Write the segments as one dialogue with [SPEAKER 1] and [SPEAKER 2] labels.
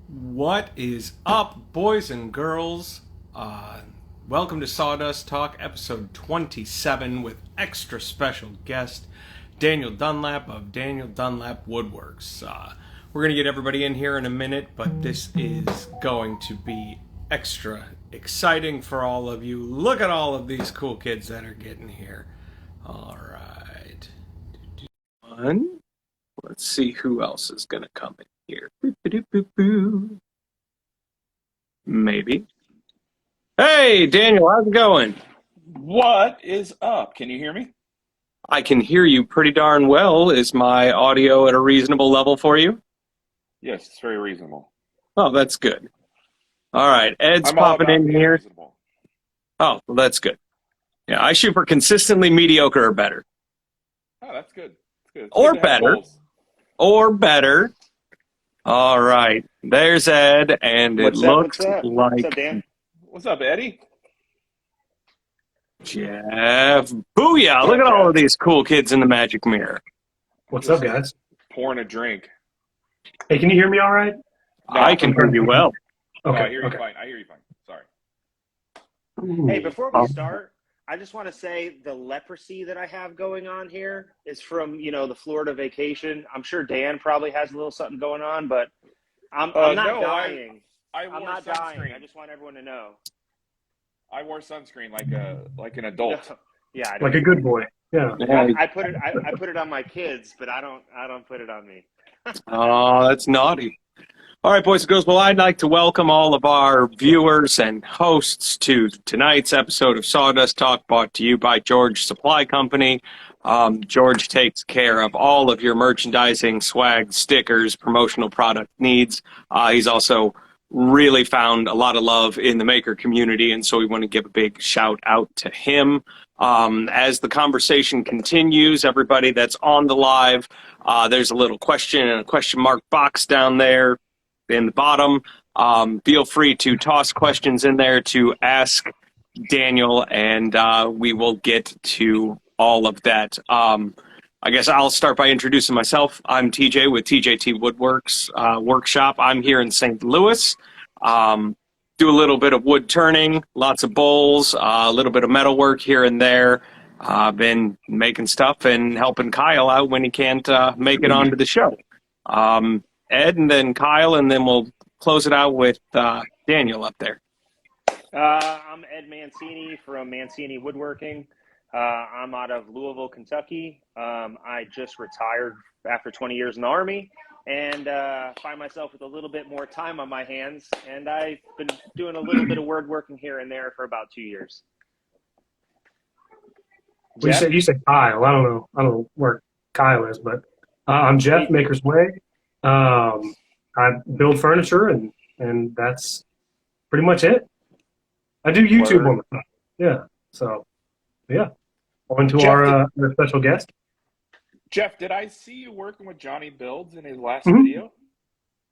[SPEAKER 1] What is up, boys and girls? Welcome to Sawdust Talk, episode 27, with extra special guest Daniel Dunlap of Daniel Dunlap Woodworks. We're going to get everybody in here in a minute, but this is going to be extra exciting for all of you. Look at all of these cool kids that are getting here. All right. One. Let's see who else is going to come in here. Maybe. Hey, Daniel, how's it going?
[SPEAKER 2] What is up? Can you hear me?
[SPEAKER 1] I can hear you pretty darn well. Is my audio at a reasonable level for you?
[SPEAKER 2] Yes, it's very reasonable.
[SPEAKER 1] Oh, that's good. All right, Ed's
[SPEAKER 2] I'm all
[SPEAKER 1] popping
[SPEAKER 2] about
[SPEAKER 1] in
[SPEAKER 2] being
[SPEAKER 1] here.
[SPEAKER 2] reasonable.
[SPEAKER 1] Oh, well, that's good. Yeah, I shoot for consistently mediocre or better.
[SPEAKER 2] Oh, that's good. It's good. It's
[SPEAKER 1] Or
[SPEAKER 2] good to have
[SPEAKER 1] better.
[SPEAKER 2] goals.
[SPEAKER 1] Or better. All right, there's Ed, and it
[SPEAKER 3] What's up?
[SPEAKER 1] looks
[SPEAKER 3] What's up? What's up,
[SPEAKER 1] like
[SPEAKER 3] Dan?
[SPEAKER 2] What's up, Eddie?
[SPEAKER 1] Jeff. Booyah! Look at all of these cool kids in the magic mirror.
[SPEAKER 4] What's up, guys?
[SPEAKER 2] Pouring a drink.
[SPEAKER 4] Hey, can you hear me all right?
[SPEAKER 2] No,
[SPEAKER 1] I can hear you well.
[SPEAKER 2] No,
[SPEAKER 4] Okay.
[SPEAKER 2] I hear you
[SPEAKER 4] okay.
[SPEAKER 2] fine. I hear you fine. Sorry.
[SPEAKER 3] Hey, before we start, I just want to say the leprosy that I have going on here is from, the Florida vacation. I'm sure Dan probably has a little something going on, but I'm not
[SPEAKER 2] No,
[SPEAKER 3] dying.
[SPEAKER 2] I wore
[SPEAKER 3] I'm not
[SPEAKER 2] sunscreen.
[SPEAKER 3] dying. I just want everyone to know.
[SPEAKER 2] I wore sunscreen like an adult.
[SPEAKER 3] Yeah, I
[SPEAKER 4] Like a good boy. Yeah.
[SPEAKER 3] I put it. I put it on my kids, but I don't put it on me.
[SPEAKER 1] Oh, that's naughty. All right, boys and girls. Well, I'd like to welcome all of our viewers and hosts to tonight's episode of Sawdust Talk, brought to you by George Supply Company. George takes care of all of your merchandising, swag, stickers, promotional product needs. He's also really found a lot of love in the maker community, and so we want to give a big shout out to him. As the conversation continues, everybody that's on the live, there's a little question and a question mark box down there in the bottom. Feel free to toss questions in there to ask Daniel, and we will get to all of that. I guess I'll start by introducing myself. I'm TJ with TJT Woodworks Workshop. I'm here in St. Louis. Do a little bit of wood turning, lots of bowls, a little bit of metal work here and there. I've been making stuff and helping Kyle out when he can't make it onto the show. Ed, and then Kyle, and then we'll close it out with Daniel up there.
[SPEAKER 3] I'm Ed Mancini from Mancini Woodworking. I'm out of Louisville, Kentucky. I just retired after 20 years in the Army and find myself with a little bit more time on my hands. And I've been doing a little bit of woodworking here and there for about 2 years.
[SPEAKER 4] Well, you said Kyle. I don't know where Kyle is, but I'm Jeff, Maker's Way. I build furniture, and that's pretty much it. I do YouTube on the side. Yeah. So, yeah. On to
[SPEAKER 2] Jeff,
[SPEAKER 4] our special guest.
[SPEAKER 2] Jeff, did I see you working with Johnny Builds in his last
[SPEAKER 4] Mhm.
[SPEAKER 2] video?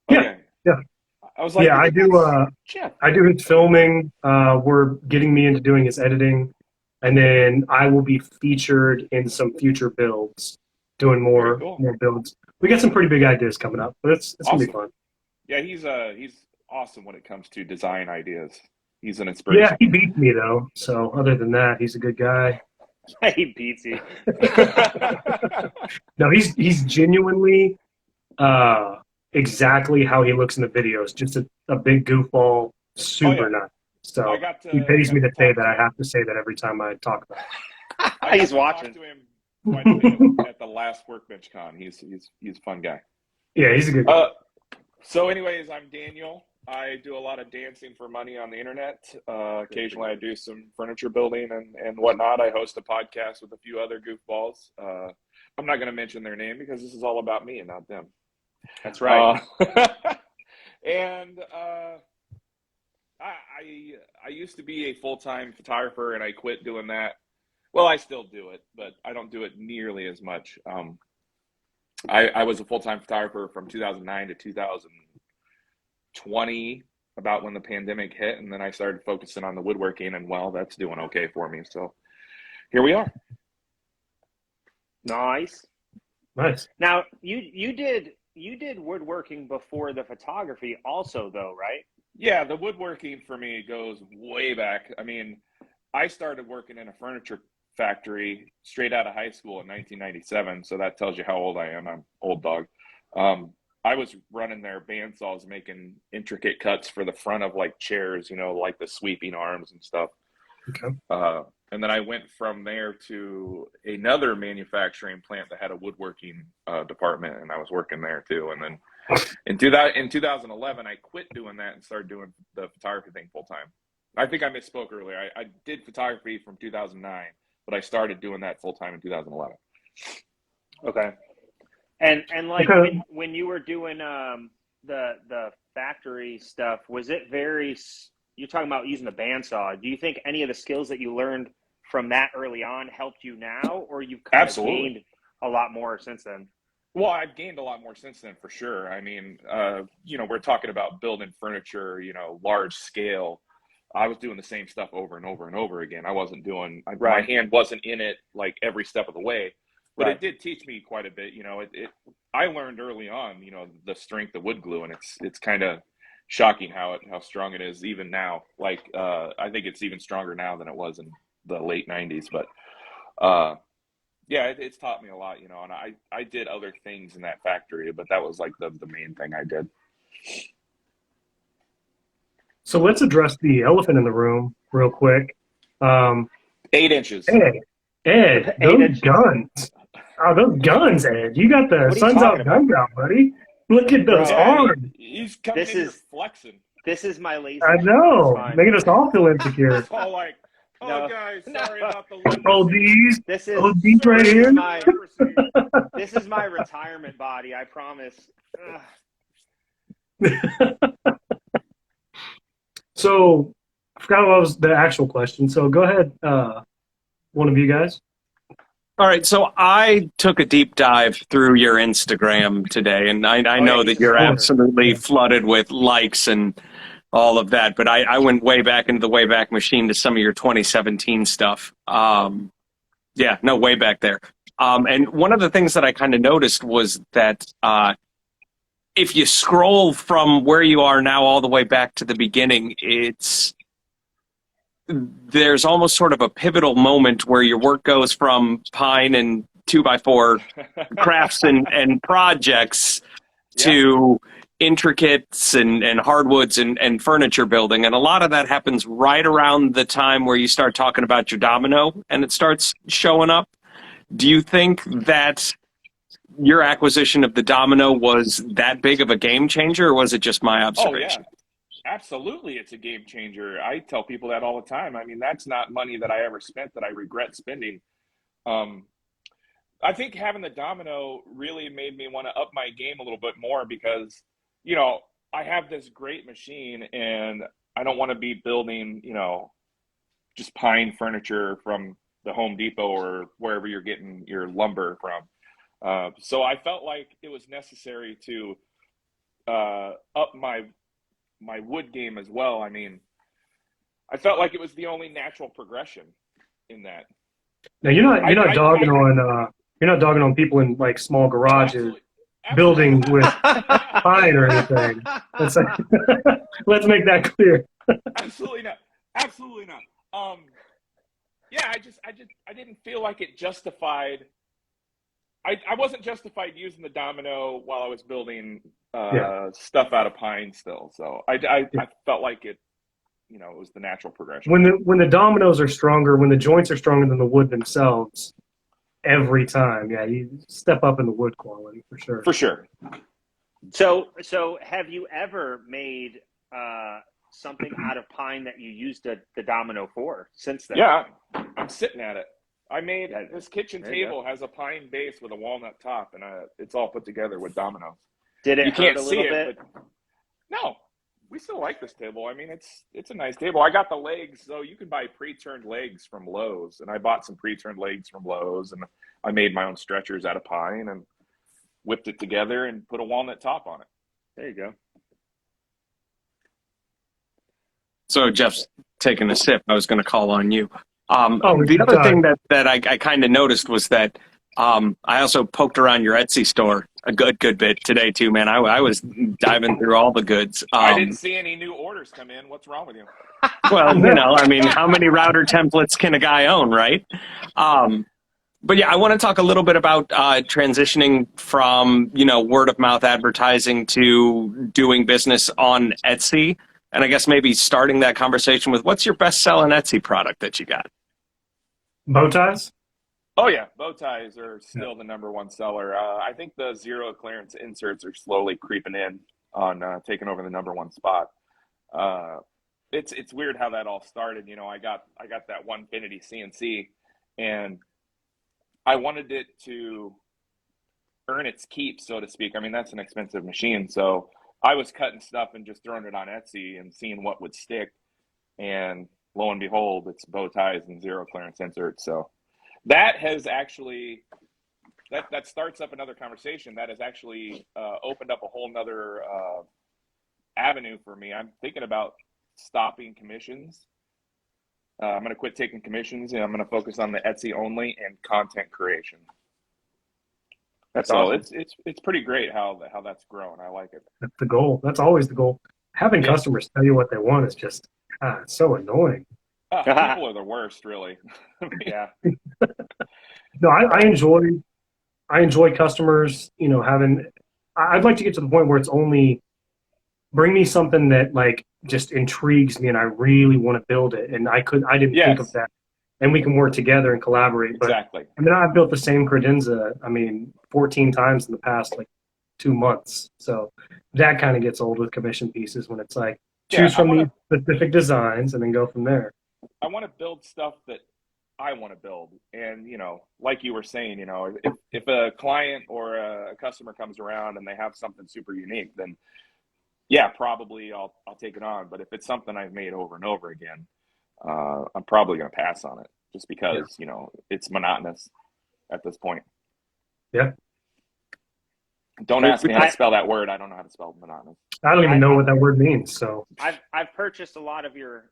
[SPEAKER 4] Yeah,
[SPEAKER 2] Okay.
[SPEAKER 4] yeah.
[SPEAKER 2] I was like,
[SPEAKER 4] Yeah, I do.
[SPEAKER 2] Jeff.
[SPEAKER 4] I do his filming. We're getting me into doing his editing, and then I will be featured in some future builds, doing
[SPEAKER 2] Very cool.
[SPEAKER 4] more builds. We got some pretty big ideas coming up, but it's gonna be
[SPEAKER 2] Awesome.
[SPEAKER 4] fun.
[SPEAKER 2] Yeah, he's awesome when it comes to design ideas. He's an inspiration.
[SPEAKER 4] Yeah, he beats me though. So other than that, he's a good guy.
[SPEAKER 3] He beats you.
[SPEAKER 4] No, he's genuinely exactly how he looks in the videos. Just a big goofball, super nice. So he pays me to say that. I have to say that every time I talk about it.
[SPEAKER 3] He's watching.
[SPEAKER 2] To him quite a bit at the last Workbench Con. He's a fun guy.
[SPEAKER 4] Yeah, he's a good guy.
[SPEAKER 2] So, anyways, I'm Daniel. I do a lot of dancing for money on the internet. Occasionally, I do some furniture building and whatnot. I host a podcast with a few other goofballs. I'm not going to mention their name because this is all about me and not them.
[SPEAKER 3] That's right.
[SPEAKER 2] And I used to be a full-time photographer, and I quit doing that. Well, I still do it, but I don't do it nearly as much. I was a full-time photographer from 2009 to 2020, about when the pandemic hit, and then I started focusing on the woodworking, and well, that's doing okay for me. So here we are.
[SPEAKER 3] Nice.
[SPEAKER 4] Nice.
[SPEAKER 3] Now you did you did woodworking before the photography also, though, right?
[SPEAKER 2] Yeah, the woodworking for me goes way back. I mean, I started working in a furniture factory straight out of high school in 1997, so that tells you how old I am. I'm old dog. I was running their bandsaws, making intricate cuts for the front of like chairs, like the sweeping arms and stuff.
[SPEAKER 4] Okay.
[SPEAKER 2] And then I went from there to another manufacturing plant that had a woodworking department, and I was working there too. And then in 2011, I quit doing that and started doing the photography thing full time. I think I misspoke earlier. I did photography from 2009, but I started doing that full time in 2011.
[SPEAKER 3] Okay. And like
[SPEAKER 4] Okay.
[SPEAKER 3] when you were doing the factory stuff, was it very? You're talking about using the bandsaw. Do you think any of the skills that you learned from that early on helped you now, or you've kind of gained a lot more since then?
[SPEAKER 2] Well, I've gained a lot more since then for sure. I mean, we're talking about building furniture, large scale. I was doing the same stuff over and over and over again. I wasn't doing, my hand wasn't in it like every step of the way, but it did teach me quite a bit. I learned early on, the strength of wood glue, and it's kind of shocking how strong it is even now. Like, I think it's even stronger now than it was in the late 90s, but, yeah, it's taught me a lot, and I did other things in that factory, but that was like the main thing I did.
[SPEAKER 4] So let's address the elephant in the room real quick.
[SPEAKER 2] 8 inches.
[SPEAKER 4] Ed, those guns. Oh, those guns, Ed. You got the Sun's Out guns out, buddy. Look at those arms.
[SPEAKER 2] He's coming in here flexing.
[SPEAKER 3] This is my lazy.
[SPEAKER 4] I know. Making us all feel insecure.
[SPEAKER 2] It's all like, guys, sorry about the leprosy.
[SPEAKER 4] Oh, these.
[SPEAKER 3] This is
[SPEAKER 4] right here.
[SPEAKER 3] This is my retirement body, I promise.
[SPEAKER 4] So, I forgot what was the actual question. So, go ahead, one of you guys.
[SPEAKER 1] All right, so I took a deep dive through your Instagram today, and I know that you're absolutely flooded with likes and all of that, but I went way back into the Wayback Machine to some of your 2017 stuff. Way back there. And one of the things that I kind of noticed was that if you scroll from where you are now all the way back to the beginning, there's almost sort of a pivotal moment where your work goes from pine and 2x4 crafts and projects to intricates and hardwoods and furniture building. And a lot of that happens right around the time where you start talking about your domino and it starts showing up. Do you think that your acquisition of the domino was that big of a game changer, or was it just my observation?
[SPEAKER 2] Oh, yeah. Absolutely, it's a game changer. I tell people that all the time. I mean, that's not money that I ever spent that I regret spending. I think having the domino really made me want to up my game a little bit more because, I have this great machine and I don't want to be building, just pine furniture from the Home Depot or wherever you're getting your lumber from. So I felt like it was necessary to up my wood game as well. I mean, I felt like it was the only natural progression in that.
[SPEAKER 4] Now you're not dogging on people in like small garages building with pine or anything. Let's make that clear.
[SPEAKER 2] Absolutely not. I didn't feel like it justified. I wasn't justified using the domino while I was building stuff out of pine still. So I felt like it, it was the natural progression.
[SPEAKER 4] When the dominoes are stronger, when the joints are stronger than the wood themselves, every time, you step up in the wood quality for sure.
[SPEAKER 2] For sure.
[SPEAKER 3] So have you ever made something out of pine that you used the domino for since then?
[SPEAKER 2] Yeah, I'm sitting at it. I made this kitchen table has a pine base with a walnut top, and it's all put together with dominoes.
[SPEAKER 3] Did it
[SPEAKER 2] you
[SPEAKER 3] hurt
[SPEAKER 2] can't
[SPEAKER 3] a
[SPEAKER 2] see
[SPEAKER 3] little
[SPEAKER 2] it,
[SPEAKER 3] bit?
[SPEAKER 2] but no, we still like this table. I mean, it's a nice table. I got the legs, so you can buy pre-turned legs from Lowe's, and I bought some pre-turned legs from Lowe's, and I made my own stretchers out of pine and whipped it together and put a walnut top on it.
[SPEAKER 3] There you go.
[SPEAKER 1] So Jeff's taking a sip. I was going to call on you. The other thing that I kind of noticed was that I also poked around your Etsy store a good bit today too, man. I was diving through all the goods.
[SPEAKER 2] I didn't see any new orders come in. What's wrong with you?
[SPEAKER 1] Well, I mean, how many router templates can a guy own, right? But yeah, I want to talk a little bit about transitioning from, word of mouth advertising to doing business on Etsy. And I guess maybe starting that conversation with, what's your best selling Etsy product that you got?
[SPEAKER 4] Bow ties?
[SPEAKER 2] Oh yeah, bow ties are still the number one seller. I think the zero clearance inserts are slowly creeping in on taking over the number one spot. It's weird how that all started. I got that Onefinity CNC, and I wanted it to earn its keep, so to speak. I mean, that's an expensive machine, so I was cutting stuff and just throwing it on Etsy and seeing what would stick. And lo and behold, it's bow ties and zero clearance inserts. So that has actually that starts up another conversation. That has actually opened up a whole nother avenue for me. I'm thinking about stopping commissions. I'm going to quit taking commissions, and I'm going to focus on the Etsy only and content creation.
[SPEAKER 3] That's
[SPEAKER 2] so
[SPEAKER 3] awesome.
[SPEAKER 2] it's pretty great how that's grown. I like it.
[SPEAKER 4] That's the goal. That's always the goal. Having customers tell you what they want is just it's so annoying.
[SPEAKER 2] People are the worst, really.
[SPEAKER 3] Yeah.
[SPEAKER 4] No, I enjoy customers, I'd like to get to the point where it's only bring me something that like just intrigues me and I really want to build it. And I didn't think of that. And we can work together and collaborate.
[SPEAKER 2] Exactly.
[SPEAKER 4] But I mean, I've built the same credenza, 14 times in the past, 2 months. So that kind of gets old with commission pieces when it's like, choose from these specific designs and then go from there.
[SPEAKER 2] I want to build stuff that I want to build. And, like you were saying, if a client or a customer comes around and they have something super unique, then yeah, probably I'll take it on. But if it's something I've made over and over again, I'm probably going to pass on it just because, it's monotonous at this point.
[SPEAKER 4] Yeah.
[SPEAKER 2] Don't ask me how to spell that word. I don't know how to spell monotonous.
[SPEAKER 4] I don't even know what that word means. So
[SPEAKER 3] I've purchased a lot of your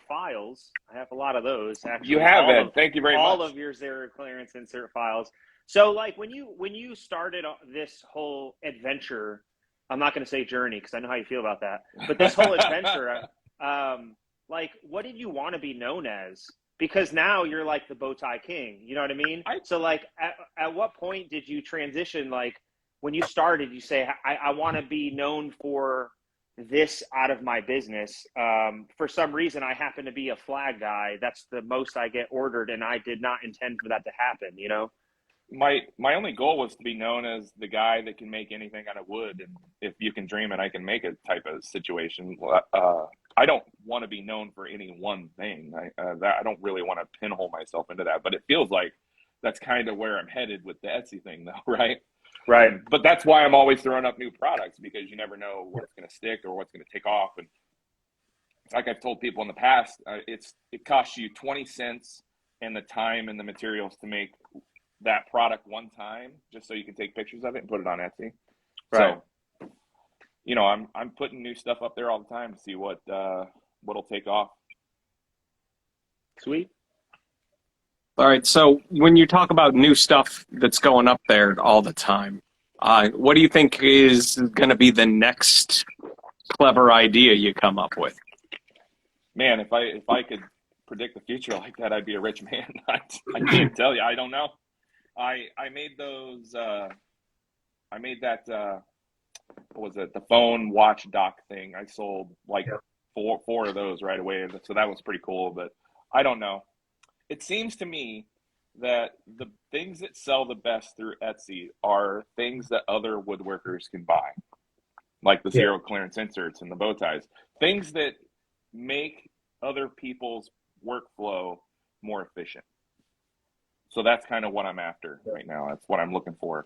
[SPEAKER 3] files. I have a lot of those. Actually,
[SPEAKER 2] you have it. Thank you very much.
[SPEAKER 3] All of your zero clearance insert files. So like when you started this whole adventure, I'm not going to say journey because I know how you feel about that. But this whole adventure, what did you want to be known as? Because now you're like the bow tie king. You know what I mean? So like at what point did you transition? Like when you started, you say, I want to be known for this out of my business. For some reason, I happen to be a flag guy. That's the most I get ordered, and I did not intend for that to happen,
[SPEAKER 2] My only goal was to be known as the guy that can make anything out of wood, and if you can dream it, I can make it type of situation. I don't want to be known for any one thing. I don't really want to pinhole myself into that, but it feels like that's kind of where I'm headed with the Etsy thing, though, right?
[SPEAKER 3] Right.
[SPEAKER 2] But that's why I'm always throwing up new products, because you never know what's going to stick or what's going to take off. And like I've told people in the past, it costs you 20 cents and the time and the materials to make that product one time, just so you can take pictures of it and put it on Etsy.
[SPEAKER 3] Right.
[SPEAKER 2] So, I'm putting new stuff up there all the time to see what'll take off.
[SPEAKER 3] Sweet.
[SPEAKER 1] All right. So when you talk about new stuff that's going up there all the time, what do you think is going to be the next clever idea you come up with?
[SPEAKER 2] Man, if I could predict the future like that, I'd be a rich man. I can't tell you. I don't know. I made those. I made that. What was it? The phone watch dock thing. I sold four of those right away. So that was pretty cool. But I don't know. It seems to me that the things that sell the best through Etsy are things that other woodworkers can buy, like the zero clearance inserts and the bow ties. Things that make other people's workflow more efficient. So that's kind of what I'm after right now. That's what I'm looking for.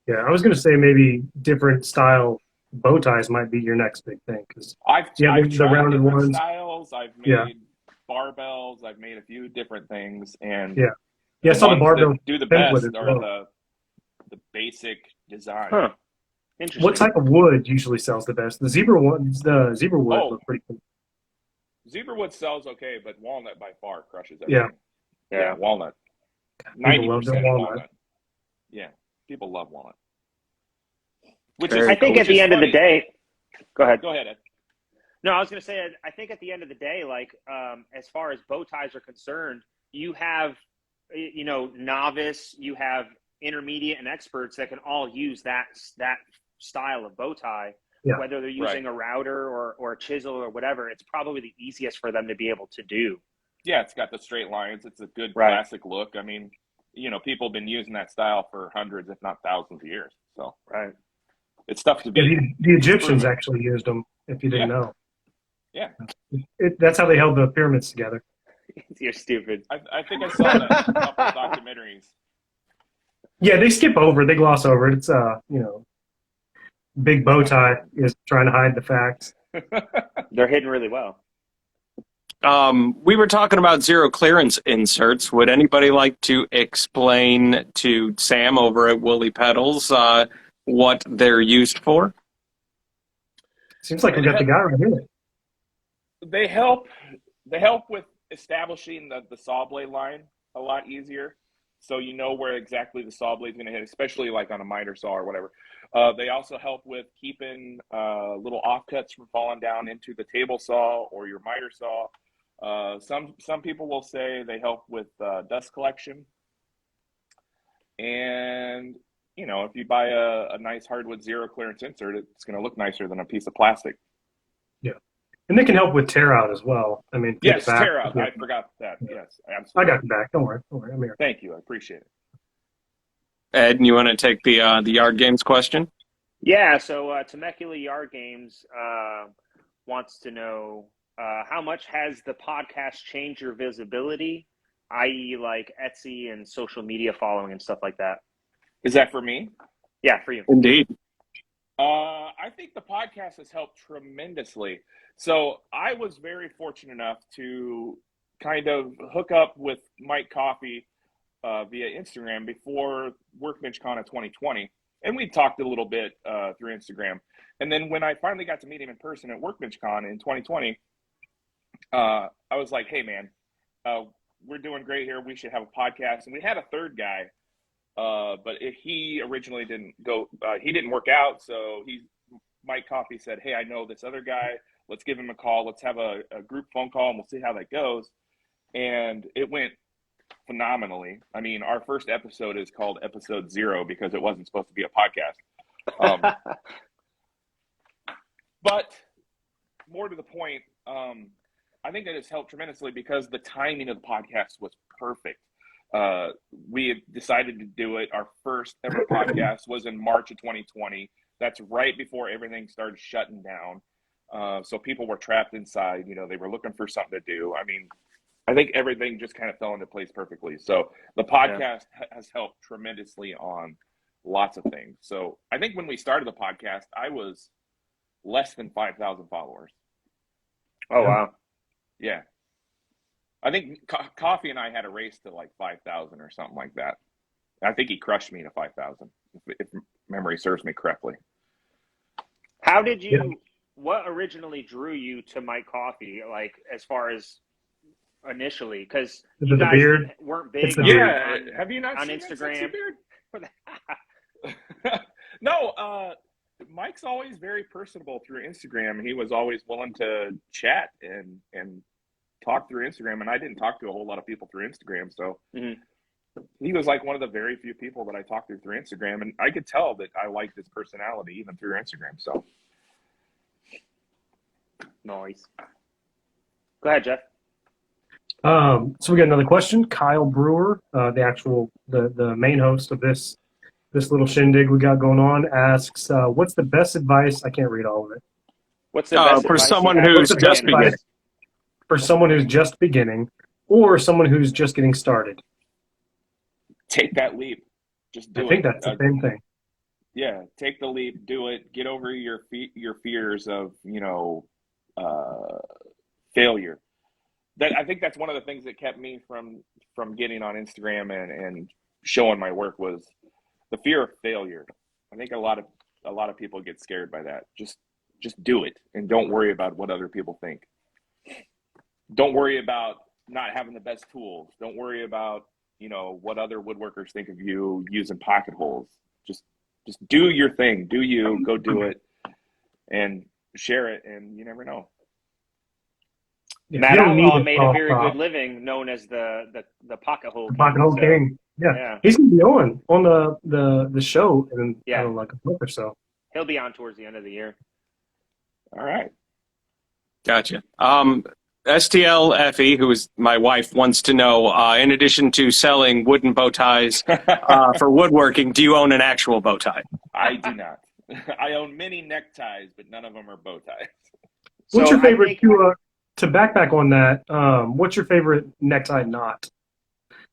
[SPEAKER 4] Yeah, I was going to say maybe different style bow ties might be your next big thing, because
[SPEAKER 2] I've
[SPEAKER 4] tried the rounded ones.
[SPEAKER 2] Styles. I've made barbells. I've made a few different things, and
[SPEAKER 4] I saw the barbell
[SPEAKER 2] that do the best are the basic design.
[SPEAKER 3] Huh. Interesting.
[SPEAKER 4] What type of wood usually sells the best? The zebra ones. The zebra wood look pretty cool.
[SPEAKER 2] Zebra wood sells okay, but walnut by far crushes everything. Yeah, walnut.
[SPEAKER 4] People love
[SPEAKER 2] 90%
[SPEAKER 4] their walnut.
[SPEAKER 2] walnut. Yeah, people love walnut. Which
[SPEAKER 1] Very
[SPEAKER 2] is,
[SPEAKER 3] I think
[SPEAKER 1] cool.
[SPEAKER 3] at the end of the day, go ahead.
[SPEAKER 2] Go ahead, Ed.
[SPEAKER 3] No, I was going to say, I think at the end of the day, like, as far as bow ties are concerned, you have, novice, you have intermediate and experts that can all use that style of bow tie,
[SPEAKER 4] Yeah.
[SPEAKER 3] whether they're using a router or a chisel or whatever. It's probably the easiest for them to be able to do.
[SPEAKER 2] Yeah, it's got the straight lines. It's a good classic look. I mean, people have been using that style for hundreds, if not thousands of years. So it's tough to beat.
[SPEAKER 4] Yeah, the Egyptians actually used them, if you didn't know.
[SPEAKER 2] Yeah.
[SPEAKER 4] That's how they held the pyramids together.
[SPEAKER 3] You're stupid.
[SPEAKER 2] I think I saw that in a couple of documentaries.
[SPEAKER 4] Yeah, they skip over it. They gloss over it. It's, big bow tie is trying to hide the facts.
[SPEAKER 3] They're hidden really well.
[SPEAKER 1] We were talking about zero clearance inserts. Would anybody like to explain to Sam over at Woolly Pedals what they're used for?
[SPEAKER 4] Seems like we got the guy right here.
[SPEAKER 2] They help with establishing the saw blade line a lot easier, so you know where exactly the saw blade's going to hit, especially like on a miter saw or whatever. They also help with keeping little offcuts from falling down into the table saw or your miter saw. Some people will say they help with dust collection. And if you buy a nice hardwood zero clearance insert, it's going to look nicer than a piece of plastic.
[SPEAKER 4] Yeah. And they can help with tear out as well. I mean,
[SPEAKER 2] yes, tear out. I forgot that. Yes, absolutely.
[SPEAKER 4] I got you back. Don't worry. I'm here.
[SPEAKER 2] Thank you. I appreciate it.
[SPEAKER 1] Ed, you want to take the Yard Games question?
[SPEAKER 3] Yeah. So Temecula Yard Games wants to know how much has the podcast changed your visibility, i.e., like Etsy and social media following and stuff like that?
[SPEAKER 2] Is that for me?
[SPEAKER 3] Yeah, for you.
[SPEAKER 1] Indeed.
[SPEAKER 2] I think the podcast has helped tremendously. So I was very fortunate enough to kind of hook up with Mike Coffey via Instagram before WorkbenchCon of 2020. And we talked a little bit through Instagram. And then when I finally got to meet him in person at WorkbenchCon in 2020, I was like, hey, man, we're doing great here. We should have a podcast. And we had a third guy. But he originally didn't go, he didn't work out. So Mike Coffey said, hey, I know this other guy. Let's give him a call. Let's have a group phone call and we'll see how that goes. And it went phenomenally. I mean, our first episode is called episode 0 because it wasn't supposed to be a podcast. But more to the point, I think that it's helped tremendously because the timing of the podcast was perfect. We had decided to do it. Our first ever podcast was in March of 2020. That's right before everything started shutting down. So people were trapped inside. They were looking for something to do. I mean, I think everything just kind of fell into place perfectly. So the podcast has helped tremendously on lots of things. So I think when we started the podcast, I was less than 5,000 followers.
[SPEAKER 3] Oh, wow.
[SPEAKER 2] Yeah. I think Coffee and I had a race to like 5,000 or something like that. I think he crushed me to 5,000, if memory serves me correctly.
[SPEAKER 3] How did you, what originally drew you to Mike Coffey, like as far as initially? Because you guys
[SPEAKER 4] beard?
[SPEAKER 3] weren't big
[SPEAKER 2] have you not
[SPEAKER 3] on
[SPEAKER 2] seen
[SPEAKER 3] Instagram?
[SPEAKER 2] That beard? No, Mike's always very personable through Instagram. He was always willing to chat and talk through Instagram, and I didn't talk to a whole lot of people through Instagram, so he was like one of the very few people that I talked to through Instagram, and I could tell that I liked his personality even through Instagram. So
[SPEAKER 3] nice. Go ahead, Jeff.
[SPEAKER 4] So we got another question. Kyle Brewer, the main host of this little shindig we got going on, asks, what's the best advice? I can't read all of it.
[SPEAKER 3] What's the best
[SPEAKER 1] for
[SPEAKER 3] advice
[SPEAKER 1] someone
[SPEAKER 3] you have?
[SPEAKER 1] who's just beginning?
[SPEAKER 4] For someone who's just beginning, or someone who's just getting started.
[SPEAKER 2] Take that leap. Just do it.
[SPEAKER 4] I think that's the same thing.
[SPEAKER 2] Yeah, take the leap, do it, get over your fears of, failure. I think that's one of the things that kept me from getting on Instagram and showing my work was the fear of failure. I think a lot of people get scared by that. Just do it and don't worry about what other people think. Don't worry about not having the best tools. Don't worry about what other woodworkers think of you using pocket holes. Just do your thing. Do you go do it and share it, and you never know.
[SPEAKER 4] Yeah,
[SPEAKER 3] Matt
[SPEAKER 4] you don't need
[SPEAKER 3] Outlaw
[SPEAKER 4] a
[SPEAKER 3] made a
[SPEAKER 4] soft
[SPEAKER 3] very
[SPEAKER 4] top.
[SPEAKER 3] good living, known as the pocket hole
[SPEAKER 4] The
[SPEAKER 3] king.
[SPEAKER 4] pocket hole
[SPEAKER 3] So,
[SPEAKER 4] king. Yeah.
[SPEAKER 3] yeah,
[SPEAKER 4] He's gonna be on the show in I
[SPEAKER 3] yeah,
[SPEAKER 4] don't know, like a month or so.
[SPEAKER 3] he'll be on towards the end of the year.
[SPEAKER 2] All right.
[SPEAKER 1] Gotcha. STLFE, who is my wife, wants to know, in addition to selling wooden bow ties for woodworking, do you own an actual bow tie?
[SPEAKER 2] I do not. I own many neckties, but none of them are bow ties.
[SPEAKER 4] What's
[SPEAKER 3] So
[SPEAKER 4] your favorite
[SPEAKER 3] I think,
[SPEAKER 4] to backpack on that? What's your favorite necktie knot?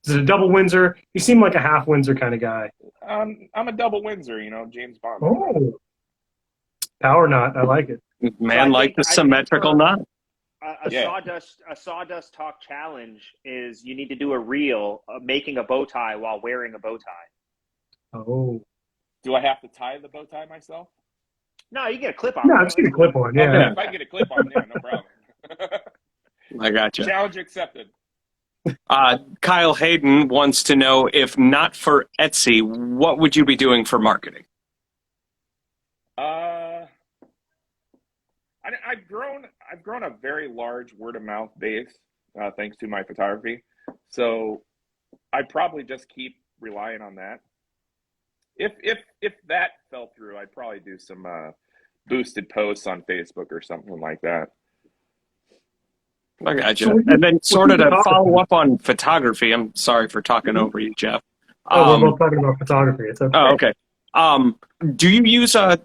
[SPEAKER 4] Is it a double Windsor? You seem like a half Windsor kind of guy.
[SPEAKER 2] I'm a double Windsor, James Bond.
[SPEAKER 4] Oh, power knot. I like it.
[SPEAKER 1] Man, like the symmetrical knot.
[SPEAKER 3] a sawdust talk challenge is you need to do a reel of making a bow tie while wearing a bow tie.
[SPEAKER 4] Oh.
[SPEAKER 2] Do I have to tie the bow tie myself?
[SPEAKER 3] No, you get a clip on.
[SPEAKER 4] No, I'm just gonna clip on. Yeah.
[SPEAKER 2] Okay, if I get a clip on, no problem.
[SPEAKER 1] I gotcha.
[SPEAKER 2] Challenge accepted.
[SPEAKER 1] Kyle Hayden wants to know, if not for Etsy, what would you be doing for marketing?
[SPEAKER 2] I've grown a very large word of mouth base thanks to my photography. So I'd probably just keep relying on that. If that fell through, I'd probably do some boosted posts on Facebook or something like that.
[SPEAKER 1] I gotcha. And then sort of to follow up on photography, I'm sorry for talking over you, Jeff.
[SPEAKER 4] We're both talking about photography. It's okay.
[SPEAKER 1] Oh, okay. Do you use a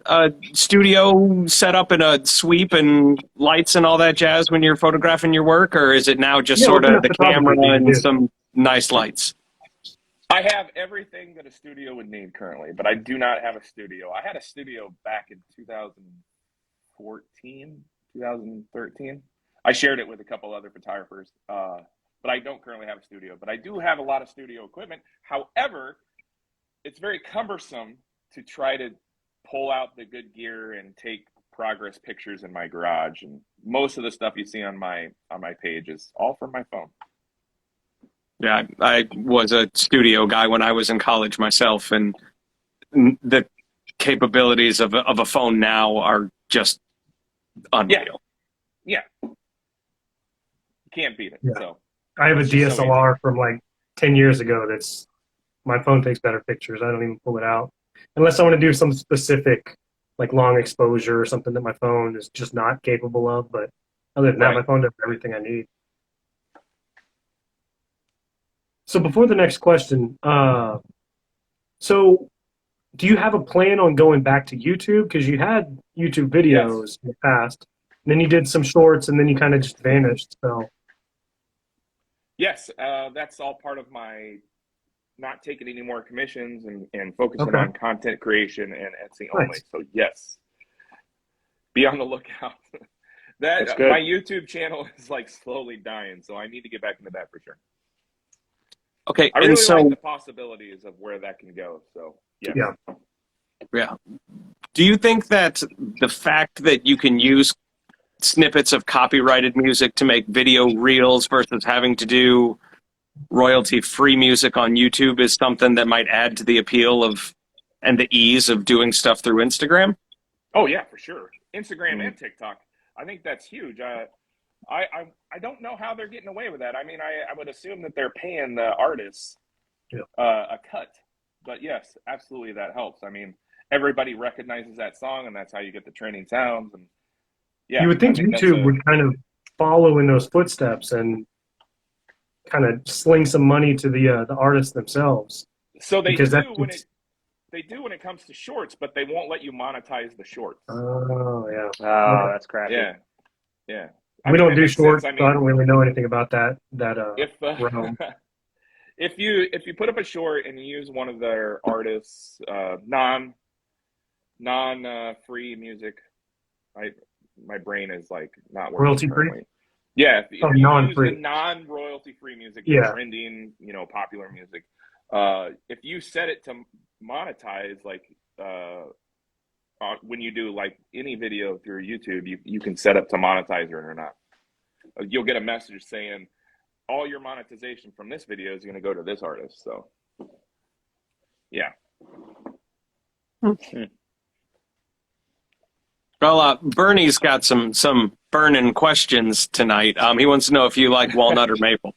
[SPEAKER 1] studio setup and a sweep and lights and all that jazz when you're photographing your work, or is it now just sort of the camera and some nice lights?
[SPEAKER 2] I have everything that a studio would need currently, but I do not have a studio. I had a studio back in 2014, 2013. I shared it with a couple other photographers, but I don't currently have a studio. But I do have a lot of studio equipment. However, it's very cumbersome to try to pull out the good gear and take progress pictures in my garage. And most of the stuff you see on my page is all from my phone.
[SPEAKER 1] Yeah, I was a studio guy when I was in college myself, and the capabilities of a phone now are just unreal.
[SPEAKER 2] Yeah. You can't beat it.
[SPEAKER 4] Yeah.
[SPEAKER 2] So
[SPEAKER 4] I have a DSLR from like 10 years ago that's my phone takes better pictures. I don't even pull it out unless I want to do some specific like long exposure or something that my phone is just not capable of. But other than that, my phone does everything I need. So before the next question, so do you have a plan on going back to YouTube? Because you had YouTube videos in the past, and then you did some shorts, and then you kind of just vanished. So
[SPEAKER 2] yes, that's all part of my not taking any more commissions and focusing on content creation and Etsy only. So yes, be on the lookout. My YouTube channel is like slowly dying, so I need to get back into that for sure.
[SPEAKER 1] Okay,
[SPEAKER 2] I really like the possibilities of where that can go. So
[SPEAKER 4] yeah.
[SPEAKER 1] Do you think that the fact that you can use snippets of copyrighted music to make video reels versus having to do royalty-free music on YouTube is something that might add to the appeal of and the ease of doing stuff through Instagram?
[SPEAKER 2] Oh yeah, for sure. Instagram and TikTok. I think that's huge. I don't know how they're getting away with that. I mean, I would assume that they're paying the artists a cut. But yes, absolutely that helps. I mean, everybody recognizes that song, and that's how you get the trending sounds. And yeah,
[SPEAKER 4] you would think YouTube would kind of follow in those footsteps and kind of sling some money to the artists themselves.
[SPEAKER 2] So they do when it comes to shorts, but they won't let you monetize the shorts.
[SPEAKER 4] Oh yeah.
[SPEAKER 3] Oh, that's crappy.
[SPEAKER 2] Yeah.
[SPEAKER 4] We don't do shorts, so I don't really know anything about that realm.
[SPEAKER 2] If you put up a short and you use one of their artists' non free music, my brain is like not working.
[SPEAKER 4] Royalty free?
[SPEAKER 2] Yeah, if you
[SPEAKER 4] non-free.
[SPEAKER 2] use the non-royalty free music, trending, popular music, if you set it to monetize, like when you do like any video through YouTube, you can set up to monetize it or not. You'll get a message saying, all your monetization from this video is going to go to this artist. So, yeah.
[SPEAKER 1] Well, Bernie's got some burning questions tonight. He wants to know if you like walnut or maple.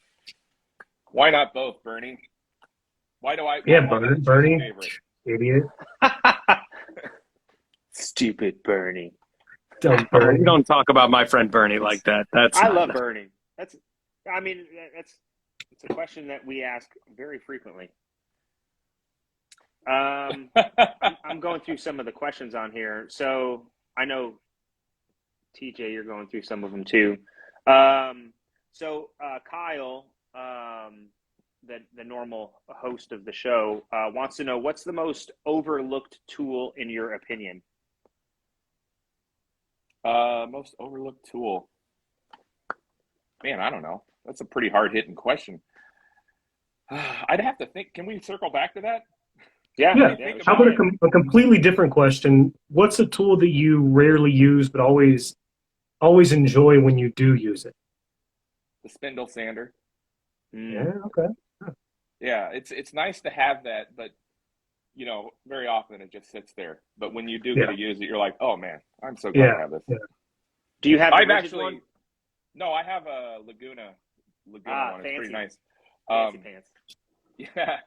[SPEAKER 2] Why not both, Bernie? Why do I?
[SPEAKER 4] Yeah,
[SPEAKER 2] Bernie,
[SPEAKER 4] idiot.
[SPEAKER 3] Stupid Bernie.
[SPEAKER 4] Dumb Bernie.
[SPEAKER 1] We don't talk about my friend Bernie like that.
[SPEAKER 3] I love Bernie. It's a question that we ask very frequently. I'm going through some of the questions on here. So I know, TJ, you're going through some of them too. So Kyle, the normal host of the show, wants to know, what's the most overlooked tool in your opinion?
[SPEAKER 2] Most overlooked tool. Man, I don't know. That's a pretty hard-hitting question. I'd have to think. Can we circle back to that?
[SPEAKER 3] Yeah.
[SPEAKER 4] How about a completely different question? What's a tool that you rarely use but always enjoy when you do use it?
[SPEAKER 2] The spindle sander.
[SPEAKER 4] Yeah. Okay.
[SPEAKER 2] Yeah, it's nice to have that, but very often it just sits there. But when you do get to use it, you're like, oh man, I'm so glad to have this.
[SPEAKER 4] Yeah.
[SPEAKER 3] Do you have?
[SPEAKER 2] One? No, I have a Laguna one.
[SPEAKER 3] Fancy.
[SPEAKER 2] It's pretty nice.
[SPEAKER 3] Fancy pants.
[SPEAKER 2] Yeah.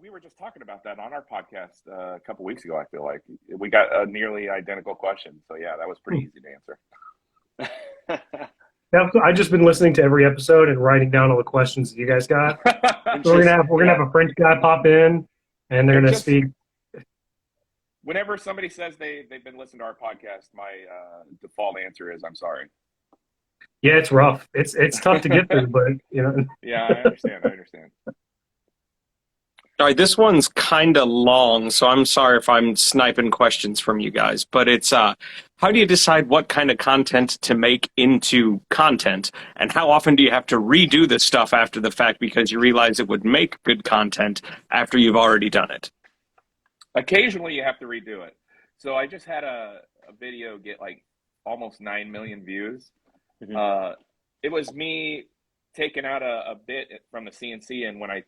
[SPEAKER 2] We were just talking about that on our podcast a couple weeks ago. I feel like we got a nearly identical question. So yeah, that was pretty easy to answer.
[SPEAKER 4] Yeah, I've just been listening to every episode and writing down all the questions that you guys got. So we're gonna have a French guy pop in, and they're gonna speak.
[SPEAKER 2] Whenever somebody says they've been listening to our podcast, my default answer is I'm sorry.
[SPEAKER 4] Yeah, it's rough. It's tough to get through, but
[SPEAKER 2] Yeah, I understand.
[SPEAKER 1] All right, this one's kind of long, so I'm sorry if I'm sniping questions from you guys. But it's how do you decide what kind of content to make into content, and how often do you have to redo this stuff after the fact because you realize it would make good content after you've already done it?
[SPEAKER 2] Occasionally, you have to redo it. So I just had a video get like almost 9 million views. Mm-hmm. It was me taking out a bit from the CNC, and when I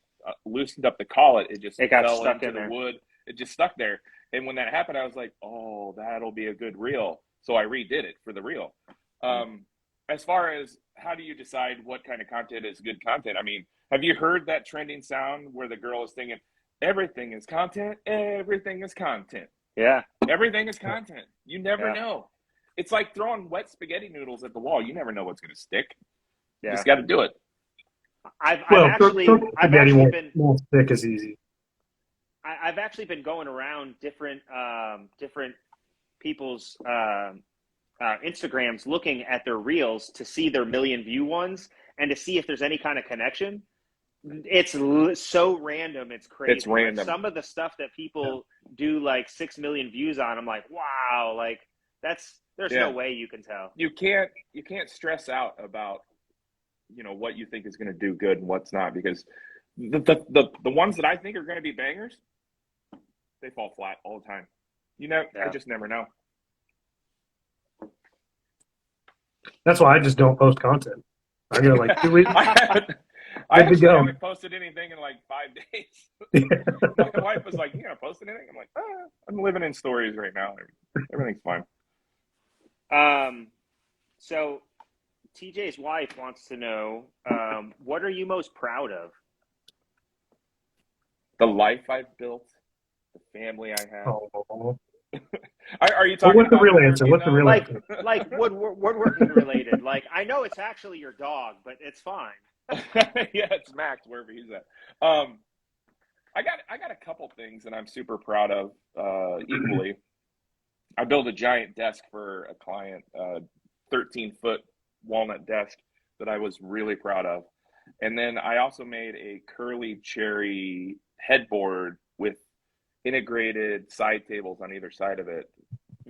[SPEAKER 2] loosened up the collet, it got fell stuck into the wood. It just stuck there. And when that happened, I was like, oh, that'll be a good reel. So I redid it for the reel. As far as how do you decide what kind of content is good content? I mean, have you heard that trending sound where the girl is singing, everything is content, everything is content.
[SPEAKER 3] Yeah.
[SPEAKER 2] Everything is content. You never know. It's like throwing wet spaghetti noodles at the wall. You never know what's going to stick. You just got to do it.
[SPEAKER 3] I've actually been
[SPEAKER 4] won't stick as easy.
[SPEAKER 3] I've actually been going around different people's Instagrams, looking at their reels to see their million view ones and to see if there's any kind of connection. It's so random, it's crazy.
[SPEAKER 2] It's random.
[SPEAKER 3] Like some of the stuff that people do like 6 million views on, I'm like, wow, like there's no way you can tell.
[SPEAKER 2] You can't stress out about what you think is going to do good and what's not, because the ones that I think are going to be bangers, they fall flat all the time. I just never know.
[SPEAKER 4] That's why I just don't post content. I go like 2 weeks.
[SPEAKER 2] I haven't posted anything in like 5 days. My wife was like, "You gonna post anything?" I'm like, "I'm living in stories right now. Everything's fine."
[SPEAKER 3] So TJ's wife wants to know, what are you most proud of?
[SPEAKER 2] The life I've built, the family I have.
[SPEAKER 4] Oh.
[SPEAKER 2] Are you talking?
[SPEAKER 4] What's the real answer? What's the real answer?
[SPEAKER 3] Like woodworking related. Like, I know it's actually your dog, but it's fine.
[SPEAKER 2] Yeah, it's Max wherever he's at. I got a couple things that I'm super proud of. Equally, I built a giant desk for a client, 13-foot walnut desk that I was really proud of. And then I also made a curly cherry headboard with integrated side tables on either side of it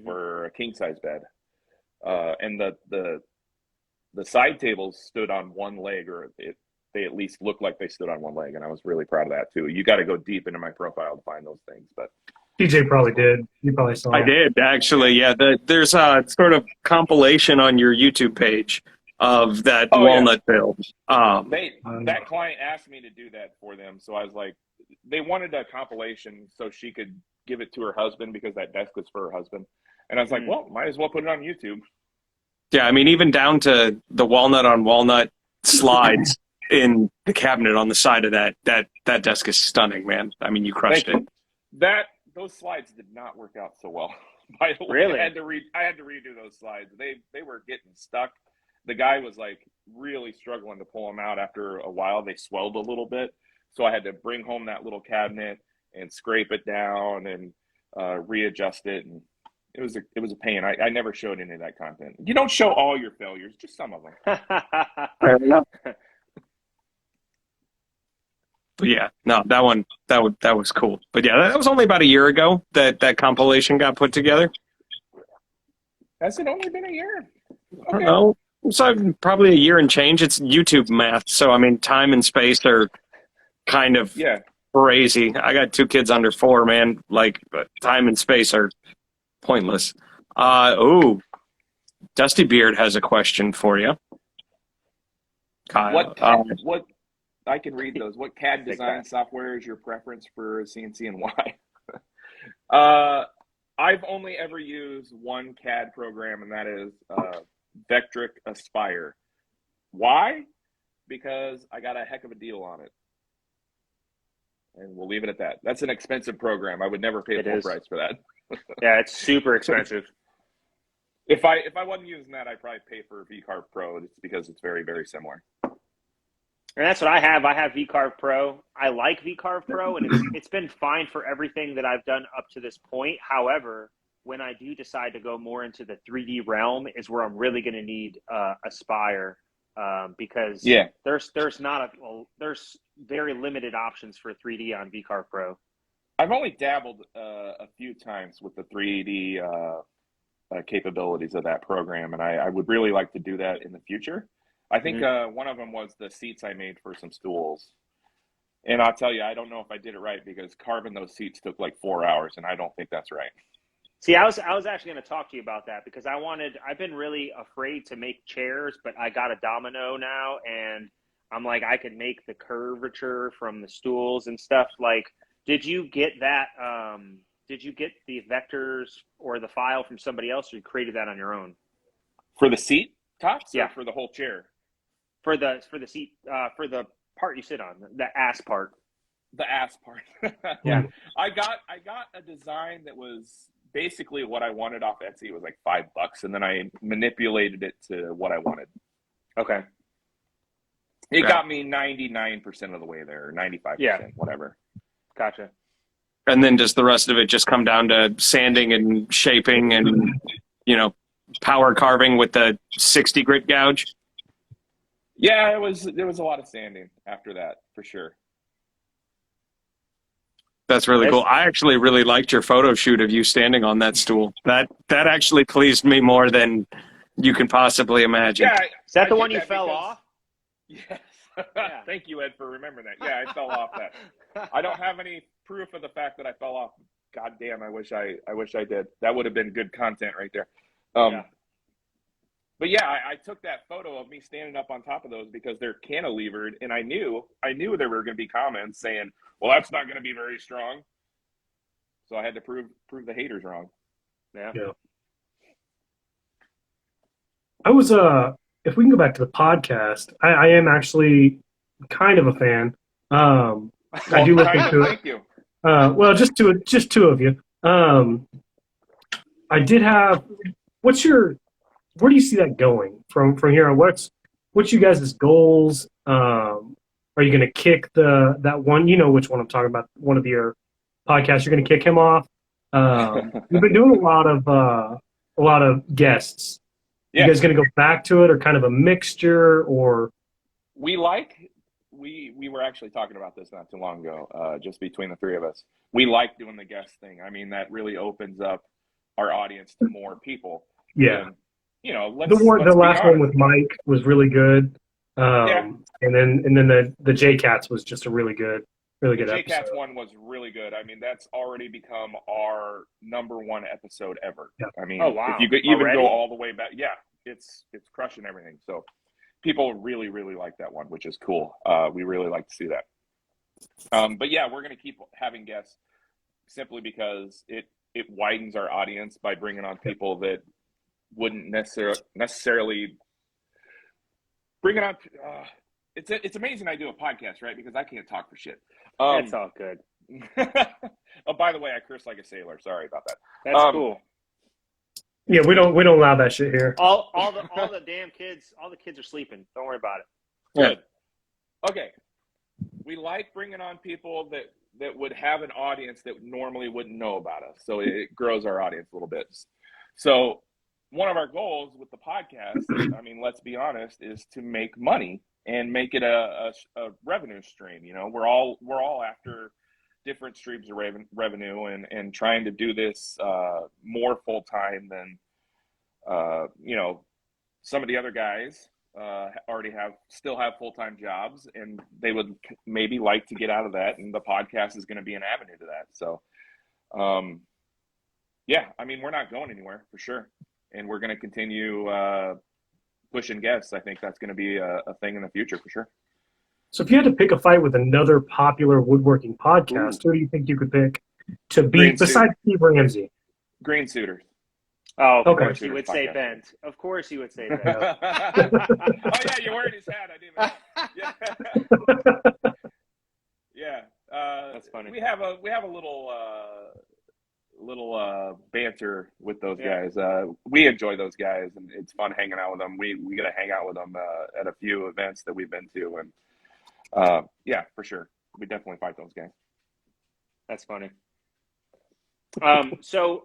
[SPEAKER 2] for a king size bed. And the side tables stood on one leg, or they at least looked like they stood on one leg. And I was really proud of that too. You got to go deep into my profile to find those things, but
[SPEAKER 4] TJ probably did. You probably saw it.
[SPEAKER 1] I did, actually. Yeah, there's a sort of compilation on your YouTube page of that
[SPEAKER 2] Oh, yeah.
[SPEAKER 1] walnut build.
[SPEAKER 2] That client asked me to do that for them, so I was like, they wanted a compilation so she could give it to her husband because that desk was for her husband, and I was like, well, might as well put it on YouTube.
[SPEAKER 1] Yeah, I mean, even down to the walnut on walnut slides in the cabinet on the side of that desk is stunning, man. I mean, you crushed it.
[SPEAKER 2] Those slides did not work out so well. By the way,
[SPEAKER 3] Really?
[SPEAKER 2] I had to redo those slides. They were getting stuck. The guy was like really struggling to pull them out. After a while, they swelled a little bit, so I had to bring home that little cabinet and scrape it down and readjust it. And it was a pain. I never showed any of that content. You don't show all your failures, just some of them.
[SPEAKER 1] Fair enough. But yeah, no, that was cool. But yeah, that was only about a year ago that compilation got put together.
[SPEAKER 2] Has it only been a year?
[SPEAKER 1] Okay. I don't know. So probably a year and change. It's YouTube math. So, I mean, time and space are kind of crazy. I got 2 kids under 4, man. Like, time and space are pointless. Dusty Beard has a question for you. Kyle.
[SPEAKER 2] What I can read those. What CAD design software is your preference for CNC and why? I've only ever used one CAD program, and that is Vectric Aspire. Why? Because I got a heck of a deal on it. And we'll leave it at that. That's an expensive program. I would never pay full price for that.
[SPEAKER 3] Yeah, it's super expensive.
[SPEAKER 2] If I wasn't using that, I'd probably pay for VCarve Pro. It's because it's very, very similar.
[SPEAKER 3] And that's what I have. I have VCarve Pro. I like VCarve Pro, and it's been fine for everything that I've done up to this point. However, when I do decide to go more into the 3D realm is where I'm really going to need Aspire because there's very limited options for 3D on VCarve Pro.
[SPEAKER 2] I've only dabbled a few times with the 3D capabilities of that program, and I would really like to do that in the future. I think one of them was the seats I made for some stools. And I'll tell you, I don't know if I did it right because carving those seats took like 4 hours, and I don't think that's right.
[SPEAKER 3] See, I was actually going to talk to you about that because I've been really afraid to make chairs, but I got a domino now, and I'm like, I could make the curvature from the stools and stuff. Like, did you get that? Did you get the vectors or the file from somebody else, or you created that on your own?
[SPEAKER 2] For the seat tops?
[SPEAKER 3] Yeah.
[SPEAKER 2] Or for the whole chair?
[SPEAKER 3] For the seat, for the part you sit on, the ass part.
[SPEAKER 2] The ass part.
[SPEAKER 3] Yeah.
[SPEAKER 2] I got a design that was basically what I wanted off Etsy. It was like $5, and then I manipulated it to what I wanted.
[SPEAKER 3] Okay.
[SPEAKER 2] It got me 99% of the way there, or 95%, whatever.
[SPEAKER 3] Gotcha.
[SPEAKER 1] And then does the rest of it just come down to sanding and shaping and, power carving with the 60 grit gouge?
[SPEAKER 2] Yeah, there was a lot of sanding after that, for sure.
[SPEAKER 1] That's really cool. I actually really liked your photo shoot of you standing on that stool. That actually pleased me more than you can possibly imagine.
[SPEAKER 2] Yeah,
[SPEAKER 3] is that the one you fell off?
[SPEAKER 2] Yes. Yeah. Thank you, Ed, for remembering that. Yeah, I fell off that. I don't have any proof of the fact that I fell off. God damn, I wish I did. That would have been good content right there. But yeah, I took that photo of me standing up on top of those because they're cantilevered, and I knew there were going to be comments saying, "Well, that's not going to be very strong." So I had to prove the haters wrong.
[SPEAKER 3] Yeah.
[SPEAKER 4] I was if we can go back to the podcast, I am actually kind of a fan. I do listen to it.
[SPEAKER 2] Thank you.
[SPEAKER 4] Well, just two of you. I did have. Where do you see that going from here? What's you guys' goals? Are you going to kick that one? You know which one I'm talking about. One of your podcasts. You're going to kick him off. You've been doing a lot of guests.
[SPEAKER 2] Yeah.
[SPEAKER 4] You guys going to go back to it, or kind of a mixture, or?
[SPEAKER 2] We were actually talking about this not too long ago, just between the three of us. We like doing the guest thing. I mean, that really opens up our audience to more people.
[SPEAKER 4] Yeah.
[SPEAKER 2] And, let's
[SPEAKER 4] the last one with Mike was really good. And then the J Cats was just a really good episode.
[SPEAKER 2] J Cats one was really good. I mean, that's already become our #1 episode ever.
[SPEAKER 4] Yeah.
[SPEAKER 2] I mean,
[SPEAKER 3] oh, wow.
[SPEAKER 2] if you could even
[SPEAKER 3] already?
[SPEAKER 2] go all the way back, yeah, it's crushing everything. So people really, really like that one, which is cool. We really like to see that. But yeah, we're going to keep having guests simply because it widens our audience by bringing on people that wouldn't necessarily bring it on. It's amazing I do a podcast, right? Because I can't talk for shit.
[SPEAKER 3] That's all good.
[SPEAKER 2] Oh, by the way, I curse like a sailor. Sorry about that.
[SPEAKER 3] That's cool.
[SPEAKER 4] Yeah, we don't allow that shit here.
[SPEAKER 3] All the damn kids, all the kids are sleeping. Don't worry about it.
[SPEAKER 2] Good. Okay. We like bringing on people that would have an audience that normally wouldn't know about us. So it grows our audience a little bit. So one of our goals with the podcast, I mean, let's be honest, is to make money and make it a revenue stream. You know, we're all after different streams of revenue and trying to do this more full time than you know, some of the other guys still have full-time jobs, and they would maybe like to get out of that, and the podcast is going to be an avenue to that. So yeah, I mean, we're not going anywhere for sure, and we're going to continue pushing guests. I think that's going to be a thing in the future for sure.
[SPEAKER 4] So if you had to pick a fight with another popular woodworking podcast, who do you think you could pick to beat besides Steve Ramsey?
[SPEAKER 2] Green Suitors.
[SPEAKER 3] Oh, of
[SPEAKER 4] Okay.
[SPEAKER 3] course you would say Bent. Of course you would say Bent.
[SPEAKER 2] Oh yeah, you're wearing his hat. I didn't. Yeah.
[SPEAKER 3] That's funny.
[SPEAKER 2] We have a little banter with those guys. We enjoy those guys, and it's fun hanging out with them. We get to hang out with them at a few events that we've been to, and yeah, for sure, we definitely fight those guys.
[SPEAKER 3] That's funny. So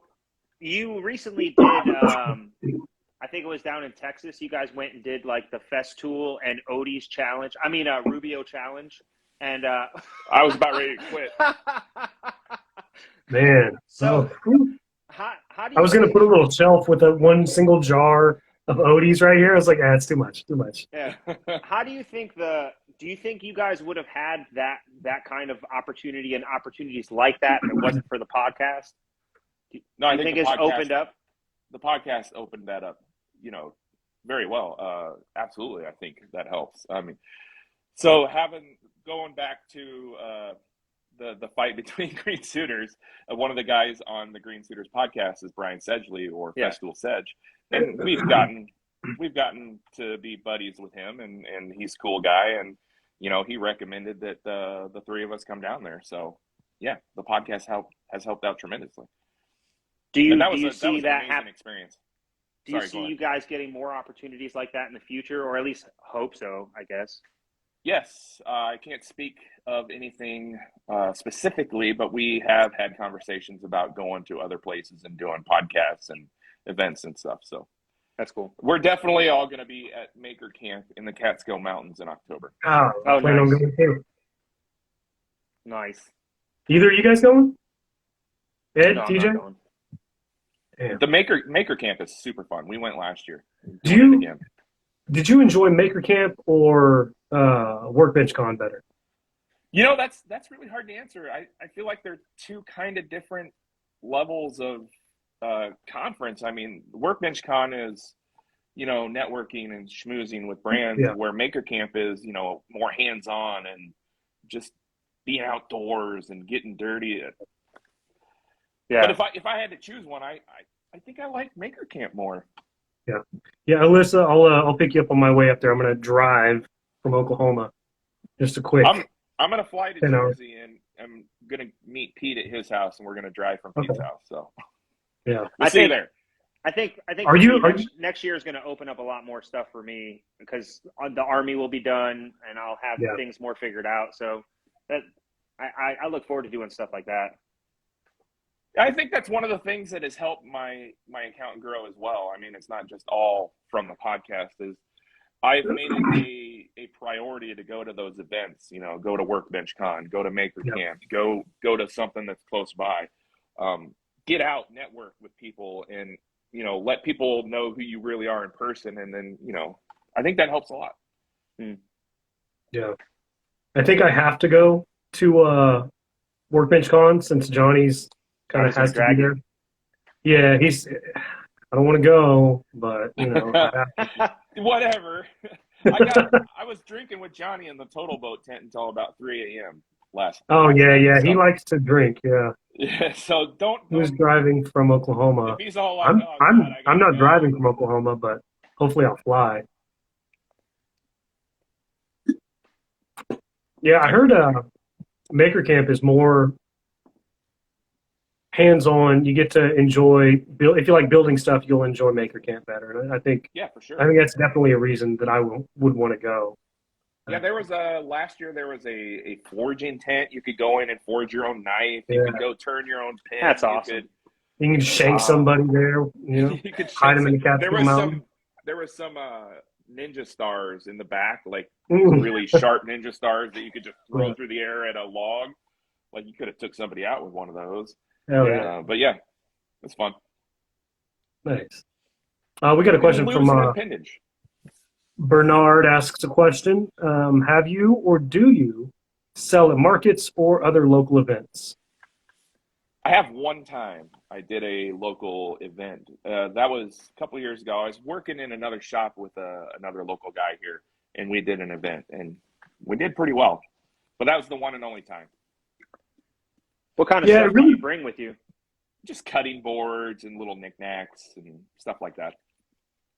[SPEAKER 3] you recently did, I think it was down in Texas. You guys went and did like the Festool and Odie's challenge. I mean, Rubio challenge. And
[SPEAKER 2] I was about ready to quit.
[SPEAKER 4] Man.
[SPEAKER 3] So
[SPEAKER 4] oh.
[SPEAKER 3] how do you
[SPEAKER 4] I was going to put a little shelf with one single jar of Odie's right here. I was like, it's too much.
[SPEAKER 3] Yeah. How do you think do you think you guys would have had that kind of opportunity and opportunities like that if it wasn't for the podcast?
[SPEAKER 2] No, I
[SPEAKER 3] think
[SPEAKER 2] the
[SPEAKER 3] it's
[SPEAKER 2] podcast,
[SPEAKER 3] opened up.
[SPEAKER 2] The podcast opened that up, you know, very well. Absolutely, I think that helps. I mean, so going back to the fight between Green Suitors, one of the guys on the Green Suitors podcast is Brian Sedgley, or Festool Sedge, and we've gotten to be buddies with him, and he's a cool guy, and you know, he recommended that the three of us come down there. So yeah, the podcast has helped out tremendously.
[SPEAKER 3] Do you
[SPEAKER 2] see that happen? Experience.
[SPEAKER 3] Do you see you guys getting more opportunities like that in the future, or at least hope so, I guess?
[SPEAKER 2] Yes, I can't speak of anything specifically, but we have had conversations about going to other places and doing podcasts and events and stuff. So
[SPEAKER 3] that's cool.
[SPEAKER 2] We're definitely all going to be at Maker Camp in the Catskill Mountains in October.
[SPEAKER 4] Oh, nice.
[SPEAKER 3] Nice.
[SPEAKER 4] Either of you guys going? Ed,
[SPEAKER 3] no,
[SPEAKER 4] TJ?
[SPEAKER 2] The Maker Camp is super fun. We went last year.
[SPEAKER 4] Did you enjoy Maker Camp or Workbench Con better?
[SPEAKER 2] You know, that's really hard to answer. I feel like they're two kind of different levels of conference. I mean, Workbench Con is, you know, networking and schmoozing with brands, where Maker Camp is, you know, more hands-on and just being outdoors and getting dirty. Yeah. But if I had to choose one, I think I like Maker Camp more.
[SPEAKER 4] Yeah, Alyssa, I'll pick you up on my way up there. I'm gonna drive from Oklahoma, just a quick.
[SPEAKER 2] I'm gonna fly to Jersey, and I'm gonna meet Pete at his house, and we're gonna drive from Pete's house. So
[SPEAKER 4] yeah,
[SPEAKER 2] we'll see you there.
[SPEAKER 3] I think next year is going to open up a lot more stuff for me, because the Army will be done and I'll have things more figured out. So that I look forward to doing stuff like that.
[SPEAKER 2] I think that's one of the things that has helped my account grow as well. I mean, it's not just all from the podcast. Is I've made it a priority to go to those events. You know, go to Workbench Con, go to Maker Camp, go to something that's close by. Get out, network with people, and you know, let people know who you really are in person. And then, you know, I think that helps a lot.
[SPEAKER 4] Yeah, I think I have to go to Workbench Con since Johnny's kind of has to be there. Yeah, I don't want to go, but you know,
[SPEAKER 2] whatever. I was drinking with Johnny in the Total Boat tent until about 3 a.m. last
[SPEAKER 4] Oh
[SPEAKER 2] last
[SPEAKER 4] yeah,
[SPEAKER 2] night.
[SPEAKER 4] yeah.
[SPEAKER 2] So
[SPEAKER 4] He likes to drink. Yeah,
[SPEAKER 2] yeah, so
[SPEAKER 4] he was
[SPEAKER 2] don't
[SPEAKER 4] driving from
[SPEAKER 2] if
[SPEAKER 4] Oklahoma.
[SPEAKER 2] he's all like,
[SPEAKER 4] I'm
[SPEAKER 2] oh God,
[SPEAKER 4] I'm
[SPEAKER 2] I
[SPEAKER 4] I'm
[SPEAKER 2] gotta
[SPEAKER 4] not
[SPEAKER 2] go.
[SPEAKER 4] driving from Oklahoma, but hopefully I'll fly. Yeah, I heard Maker Camp is more hands-on. You get to enjoy build. If you like building stuff, you'll enjoy Maker Camp better. And I think
[SPEAKER 2] Yeah, for
[SPEAKER 4] I
[SPEAKER 2] sure.
[SPEAKER 4] think that's definitely a reason that would want to go.
[SPEAKER 2] Yeah, there was a last year there was a forging tent. You could go in and forge your own knife. You
[SPEAKER 4] Yeah,
[SPEAKER 2] could go turn your own pin.
[SPEAKER 3] That's
[SPEAKER 2] You
[SPEAKER 3] awesome.
[SPEAKER 2] could
[SPEAKER 4] you can shank
[SPEAKER 2] uh,
[SPEAKER 4] somebody there.
[SPEAKER 2] you could
[SPEAKER 4] Hide
[SPEAKER 2] shank
[SPEAKER 4] them
[SPEAKER 2] some.
[SPEAKER 4] in the Catskill Mountains.
[SPEAKER 2] There was some ninja stars in the back, like these
[SPEAKER 4] Mm.
[SPEAKER 2] really sharp ninja stars that you could just throw
[SPEAKER 4] Yeah.
[SPEAKER 2] through the air at a log. Like you could have took somebody out with one of those.
[SPEAKER 4] Hell
[SPEAKER 3] Yeah.
[SPEAKER 4] yeah,
[SPEAKER 2] But yeah, it's fun.
[SPEAKER 4] nice. We got a
[SPEAKER 2] And
[SPEAKER 4] question
[SPEAKER 2] lose
[SPEAKER 4] from
[SPEAKER 2] an appendage.
[SPEAKER 4] Bernard asks a question. Have you or do you sell at markets or other local events?
[SPEAKER 2] I have one time I did a local event. That was a couple years ago. I was working in another shop with another local guy here, and we did an event, and we did pretty well. But that was the one and only time.
[SPEAKER 3] What kind of
[SPEAKER 4] Yeah,
[SPEAKER 3] stuff
[SPEAKER 4] really-
[SPEAKER 3] do you bring with you?
[SPEAKER 2] Just cutting boards and little knickknacks and stuff like that.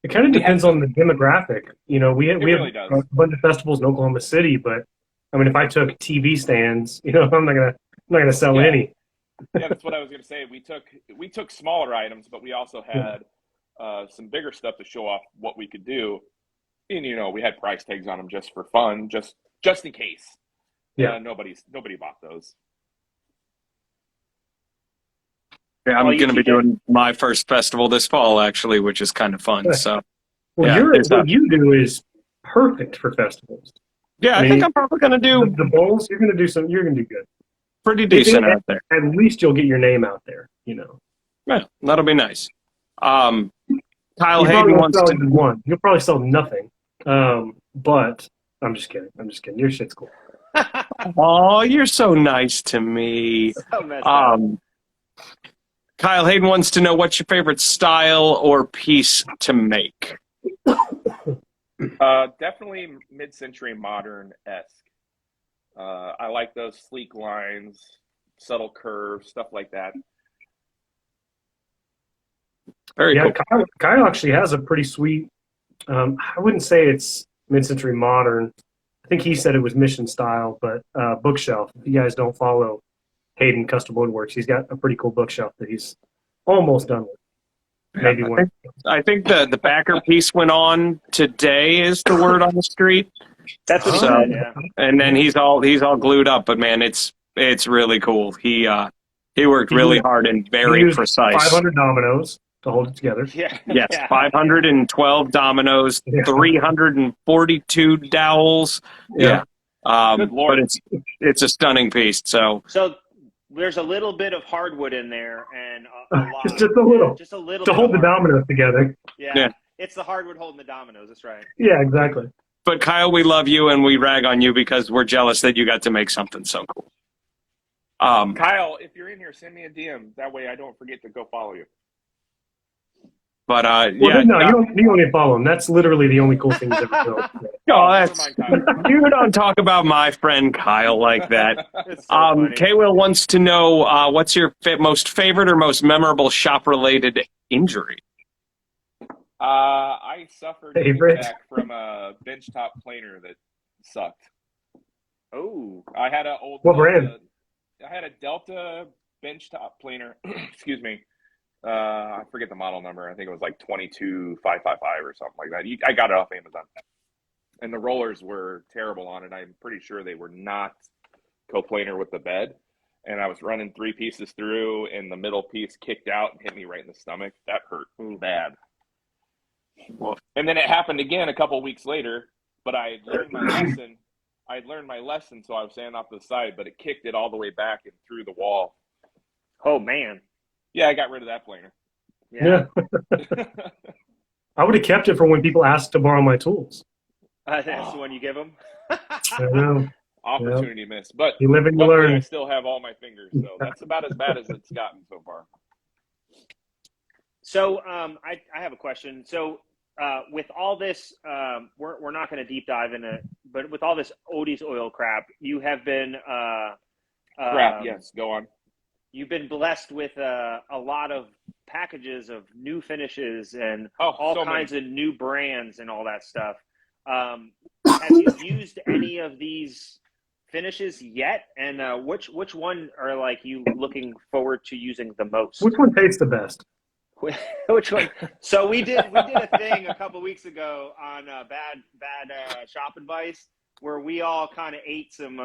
[SPEAKER 4] It kind of
[SPEAKER 2] We
[SPEAKER 4] depends
[SPEAKER 2] had
[SPEAKER 4] on the demographic. We
[SPEAKER 2] really
[SPEAKER 4] have
[SPEAKER 2] does.
[SPEAKER 4] a bunch of festivals in Oklahoma City, but I mean, if I took TV stands, I'm not gonna sell
[SPEAKER 2] Yeah.
[SPEAKER 4] any.
[SPEAKER 2] Yeah, that's what I was going to say. We took smaller items, but we also had some bigger stuff to show off what we could do. And we had price tags on them just for fun, just in case.
[SPEAKER 4] Yeah.
[SPEAKER 2] Nobody bought those.
[SPEAKER 1] Yeah, I'm
[SPEAKER 3] Well, you
[SPEAKER 1] going to be
[SPEAKER 3] keep it-
[SPEAKER 1] doing my first festival this fall, actually, which is kind of fun. So,
[SPEAKER 4] Well,
[SPEAKER 1] Yeah, it's
[SPEAKER 4] what
[SPEAKER 1] up.
[SPEAKER 4] you do is perfect for festivals.
[SPEAKER 1] yeah, I
[SPEAKER 4] I
[SPEAKER 1] think
[SPEAKER 4] mean,
[SPEAKER 1] I'm probably going to do
[SPEAKER 4] The bowls, you're gonna do good.
[SPEAKER 1] pretty decent out there.
[SPEAKER 4] At least you'll get your name out there.
[SPEAKER 1] Yeah, that'll be nice. Kyle
[SPEAKER 4] You probably
[SPEAKER 1] Hayden
[SPEAKER 4] won't
[SPEAKER 1] wants
[SPEAKER 4] sell
[SPEAKER 1] to.
[SPEAKER 4] even one. You'll probably sell nothing. But I'm just kidding. Your shit's cool.
[SPEAKER 1] Oh, you're so nice to me.
[SPEAKER 3] So messed up.
[SPEAKER 1] Kyle Hayden wants to know what's your favorite style or piece to make.
[SPEAKER 2] Definitely mid-century modern-esque. I like those sleek lines, subtle curves, stuff like that.
[SPEAKER 1] Very
[SPEAKER 4] Yeah,
[SPEAKER 1] cool.
[SPEAKER 4] Kyle actually has a pretty sweet. I wouldn't say it's mid-century modern. I think he said it was mission style, but bookshelf. If you guys don't follow Hayden Custom Woodworks, he's got a pretty cool bookshelf that he's almost done with. Maybe one.
[SPEAKER 1] I think the backer piece went on today is the word on the street.
[SPEAKER 3] That's what he
[SPEAKER 1] So-
[SPEAKER 3] said. Yeah.
[SPEAKER 1] And then he's all glued up, but man, it's really cool. He worked really hard and
[SPEAKER 4] He
[SPEAKER 1] very
[SPEAKER 4] used
[SPEAKER 1] precise.
[SPEAKER 4] 500 dominoes to hold it together.
[SPEAKER 3] Yeah.
[SPEAKER 1] Yes,
[SPEAKER 3] Yeah.
[SPEAKER 1] 512 dominoes,
[SPEAKER 4] Yeah.
[SPEAKER 1] 342 dowels. Yeah.
[SPEAKER 2] Good Lord.
[SPEAKER 1] But it's a stunning piece. So
[SPEAKER 3] So there's a little bit of hardwood in there, and a lot.
[SPEAKER 4] Just a little.
[SPEAKER 3] Just a little.
[SPEAKER 4] To
[SPEAKER 3] bit
[SPEAKER 4] hold
[SPEAKER 3] of
[SPEAKER 4] the
[SPEAKER 3] hardwood.
[SPEAKER 4] dominoes together.
[SPEAKER 3] Yeah.
[SPEAKER 1] Yeah.
[SPEAKER 3] It's the hardwood holding the dominoes. That's right.
[SPEAKER 4] Yeah, exactly.
[SPEAKER 1] but Kyle, we love you and we rag on you because we're jealous that you got to make something so cool.
[SPEAKER 2] Kyle, if you're in here, send me a DM. That way I don't forget to go follow you.
[SPEAKER 1] But
[SPEAKER 4] Well,
[SPEAKER 1] yeah,
[SPEAKER 4] no, you don't need to follow him. That's literally the only cool thing he's ever built.
[SPEAKER 1] no,
[SPEAKER 2] Never
[SPEAKER 1] that's
[SPEAKER 2] mind, Kyle.
[SPEAKER 1] you don't talk about my friend Kyle like that.
[SPEAKER 3] It's so funny.
[SPEAKER 1] K-Will wants to know what's your most favorite or most memorable shop-related injury?
[SPEAKER 2] I suffered
[SPEAKER 4] Favorite?
[SPEAKER 2] back from a benchtop planer that sucked.
[SPEAKER 3] Oh.
[SPEAKER 2] I had a old
[SPEAKER 4] What brand?
[SPEAKER 2] I had a Delta benchtop planer. Excuse me. I forget the model number. I think it was like 22555 or something like that. I got it off Amazon. And the rollers were terrible on it. I'm pretty sure they were not coplanar with the bed. And I was running 3 pieces through, and the middle piece kicked out and hit me right in the stomach. That hurt bad. And then it happened again a couple weeks later, but I had learned my lesson. So I was standing off to the side, but it kicked it all the way back and through the wall.
[SPEAKER 3] Oh man.
[SPEAKER 2] Yeah, I got rid of that planer.
[SPEAKER 4] Yeah. I would have kept it for when people asked to borrow my tools.
[SPEAKER 3] That's the one you give them.
[SPEAKER 4] I know.
[SPEAKER 2] Opportunity missed. But
[SPEAKER 4] You live and you
[SPEAKER 2] luckily I
[SPEAKER 4] learn.
[SPEAKER 2] still have all my fingers, so that's about as bad as it's gotten so far.
[SPEAKER 3] So I have a question. So with all this, we're not going to deep dive into it, but with all this Odie's oil crap, you have been
[SPEAKER 2] Crap. Yes. Go on.
[SPEAKER 3] you've been blessed with a lot of packages of new finishes and
[SPEAKER 2] Oh,
[SPEAKER 3] all
[SPEAKER 2] so
[SPEAKER 3] kinds
[SPEAKER 2] many.
[SPEAKER 3] of new brands and all that stuff. Have you used any of these finishes yet? And which one are like you looking forward to using the most?
[SPEAKER 4] Which one tastes the best?
[SPEAKER 3] Which one? So we did a thing a couple weeks ago on bad shop advice where we all kind of ate some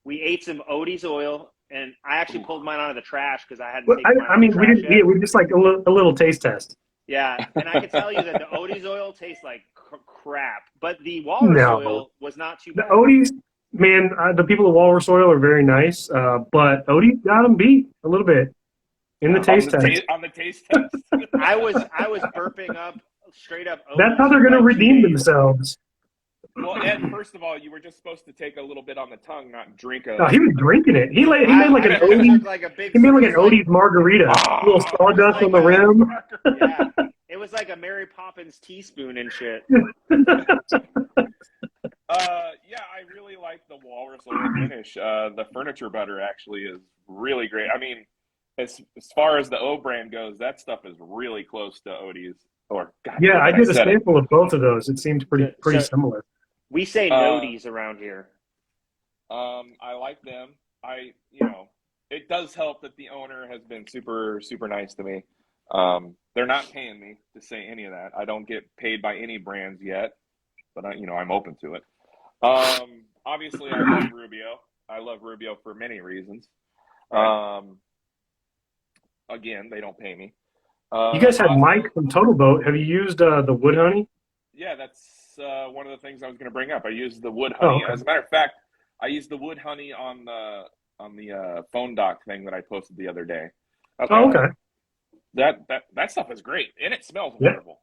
[SPEAKER 3] Odie's oil, and I actually pulled mine out of the trash because I hadn't
[SPEAKER 4] Well,
[SPEAKER 3] taken mine
[SPEAKER 4] I
[SPEAKER 3] out
[SPEAKER 4] mean,
[SPEAKER 3] of the
[SPEAKER 4] we
[SPEAKER 3] trash
[SPEAKER 4] didn't.
[SPEAKER 3] yet.
[SPEAKER 4] Yeah, we just like a little taste test.
[SPEAKER 3] Yeah, and I can tell you that the Odie's oil tastes like crap, but the walrus
[SPEAKER 4] No.
[SPEAKER 3] oil was not too
[SPEAKER 4] The
[SPEAKER 3] bad.
[SPEAKER 4] Odie's, man, the people at Walrus Oil are very nice, but Odie got them beat a little bit in the taste test.
[SPEAKER 2] On the taste test.
[SPEAKER 3] I was burping up straight up Odie's.
[SPEAKER 4] That's how they're
[SPEAKER 3] for
[SPEAKER 4] going to
[SPEAKER 3] like 2
[SPEAKER 4] redeem
[SPEAKER 3] days.
[SPEAKER 4] themselves.
[SPEAKER 2] Well, Ed, first of all, you were just supposed to take a little bit on the tongue, not drink a.
[SPEAKER 4] No, he was drinking it. He made like an
[SPEAKER 3] I
[SPEAKER 4] Odie.
[SPEAKER 3] took like a big.
[SPEAKER 4] He made like an
[SPEAKER 3] it was
[SPEAKER 4] Odie's margarita.
[SPEAKER 2] Oh,
[SPEAKER 4] A little sawdust on the rim.
[SPEAKER 3] Yeah, it was like a Mary Poppins teaspoon and shit.
[SPEAKER 2] Yeah, I really like the walrus oil finish. The furniture butter actually is really great. I mean, as far as the O brand goes, that stuff is really close to Odie's. Or God,
[SPEAKER 4] Yeah, I did a
[SPEAKER 2] said it.
[SPEAKER 4] sample of both of those. It seemed pretty
[SPEAKER 3] So-
[SPEAKER 4] similar.
[SPEAKER 3] We say Nodies around here.
[SPEAKER 2] I like them. It does help that the owner has been super, super nice to me. They're not paying me to say any of that. I don't get paid by any brands yet, but I'm open to it. Obviously, I love Rubio. I love Rubio for many reasons. Again, they don't pay me.
[SPEAKER 4] You guys had Mike from Total Boat. Have you used the wood honey?
[SPEAKER 2] Yeah, that's one of the things I was going to bring up. I used the wood honey.
[SPEAKER 4] Okay.
[SPEAKER 2] As a matter of fact, I used the wood honey on the phone dock thing that I posted the other day.
[SPEAKER 4] Oh, okay.
[SPEAKER 2] That stuff is great, and it smells wonderful.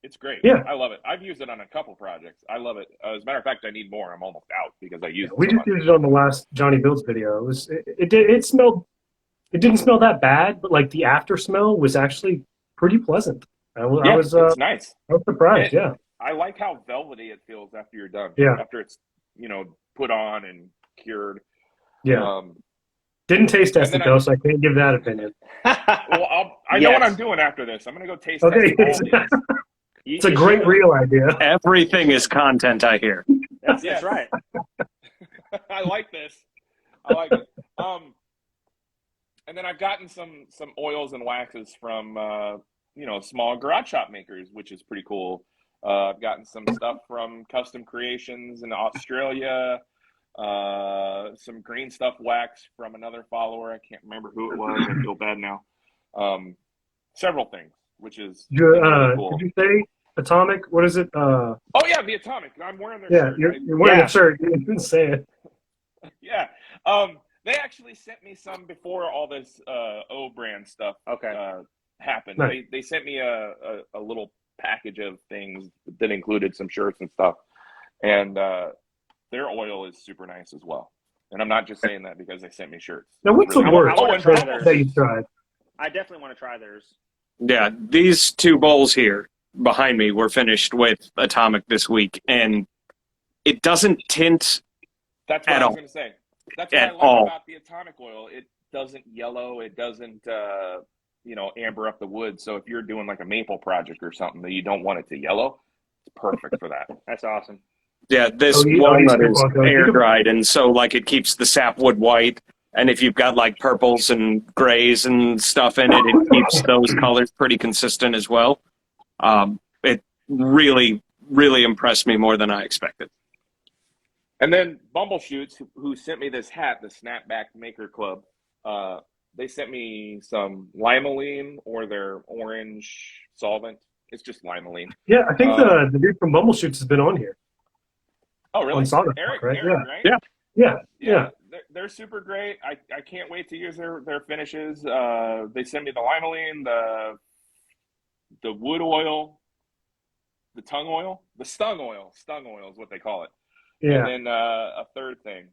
[SPEAKER 2] It's great.
[SPEAKER 4] Yeah.
[SPEAKER 2] I love it. I've used it on a couple projects. I love it. As a matter of fact, I need more. I'm almost out because I used it.
[SPEAKER 4] We
[SPEAKER 2] so
[SPEAKER 4] just
[SPEAKER 2] much.
[SPEAKER 4] used it on the last Johnny Builds video. It smelled. It didn't smell that bad, but like the after smell was actually pretty pleasant. I was
[SPEAKER 2] it's nice.
[SPEAKER 4] I was surprised. Yeah.
[SPEAKER 2] I like how velvety it feels after you're done.
[SPEAKER 4] Yeah.
[SPEAKER 2] After it's put on and cured.
[SPEAKER 4] Yeah. Didn't taste test it though, so I can't give that opinion.
[SPEAKER 2] Well, I know what I'm doing after this. I'm gonna go taste
[SPEAKER 4] Okay.
[SPEAKER 2] test all these.
[SPEAKER 4] It's a great reel idea.
[SPEAKER 1] Everything is content, I hear.
[SPEAKER 3] That's right.
[SPEAKER 2] I like this. I like it. And then I've gotten some oils and waxes from small garage shop makers, which is pretty cool. I've gotten some stuff from Custom Creations in Australia. Some green stuff wax from another follower. I can't remember who it was. I feel bad now. Several things, which is really cool.
[SPEAKER 4] Did you say Atomic? What is it?
[SPEAKER 2] Oh yeah, the Atomic. I'm wearing their shirt.
[SPEAKER 4] You're wearing a shirt. You didn't say it.
[SPEAKER 2] Yeah. They actually sent me some before all this O brand stuff happened.
[SPEAKER 4] Nice.
[SPEAKER 2] They sent me a little package of things that included some shirts and stuff, and their oil is super nice as well. And I'm not just saying that because they sent me shirts.
[SPEAKER 4] Now, what's the worst that you tried?
[SPEAKER 3] I definitely want to try theirs.
[SPEAKER 1] Yeah, these two bowls here behind me were finished with Atomic this week, and it doesn't tint
[SPEAKER 2] That's what
[SPEAKER 1] at
[SPEAKER 2] I was
[SPEAKER 1] all.
[SPEAKER 2] going to say. That's what I like about the Atomic oil. It doesn't yellow. It doesn't, amber up the wood. So if you're doing like a maple project or something that you don't want it to yellow, it's perfect for that.
[SPEAKER 3] That's awesome.
[SPEAKER 1] Yeah, this walnut is air dried, and so like it keeps the sapwood white. And if you've got like purples and grays and stuff in it, it keeps those colors pretty consistent as well. It really, really impressed me more than I expected.
[SPEAKER 2] And then Bumbleshoots, who sent me this hat, the Snapback Maker Club, they sent me some limonene or their orange solvent. It's just limonene.
[SPEAKER 4] Yeah, I think the dude from Bumbleshoots has been on here.
[SPEAKER 2] Oh, really?
[SPEAKER 4] On Sawdust,
[SPEAKER 2] Eric,
[SPEAKER 4] right?
[SPEAKER 2] right?
[SPEAKER 4] Yeah.
[SPEAKER 2] They're super great. I can't wait to use their finishes. They sent me the limonene, the wood oil, the tongue oil, the stung oil. Stung oil is what they call it.
[SPEAKER 4] Yeah.
[SPEAKER 2] And then a third thing.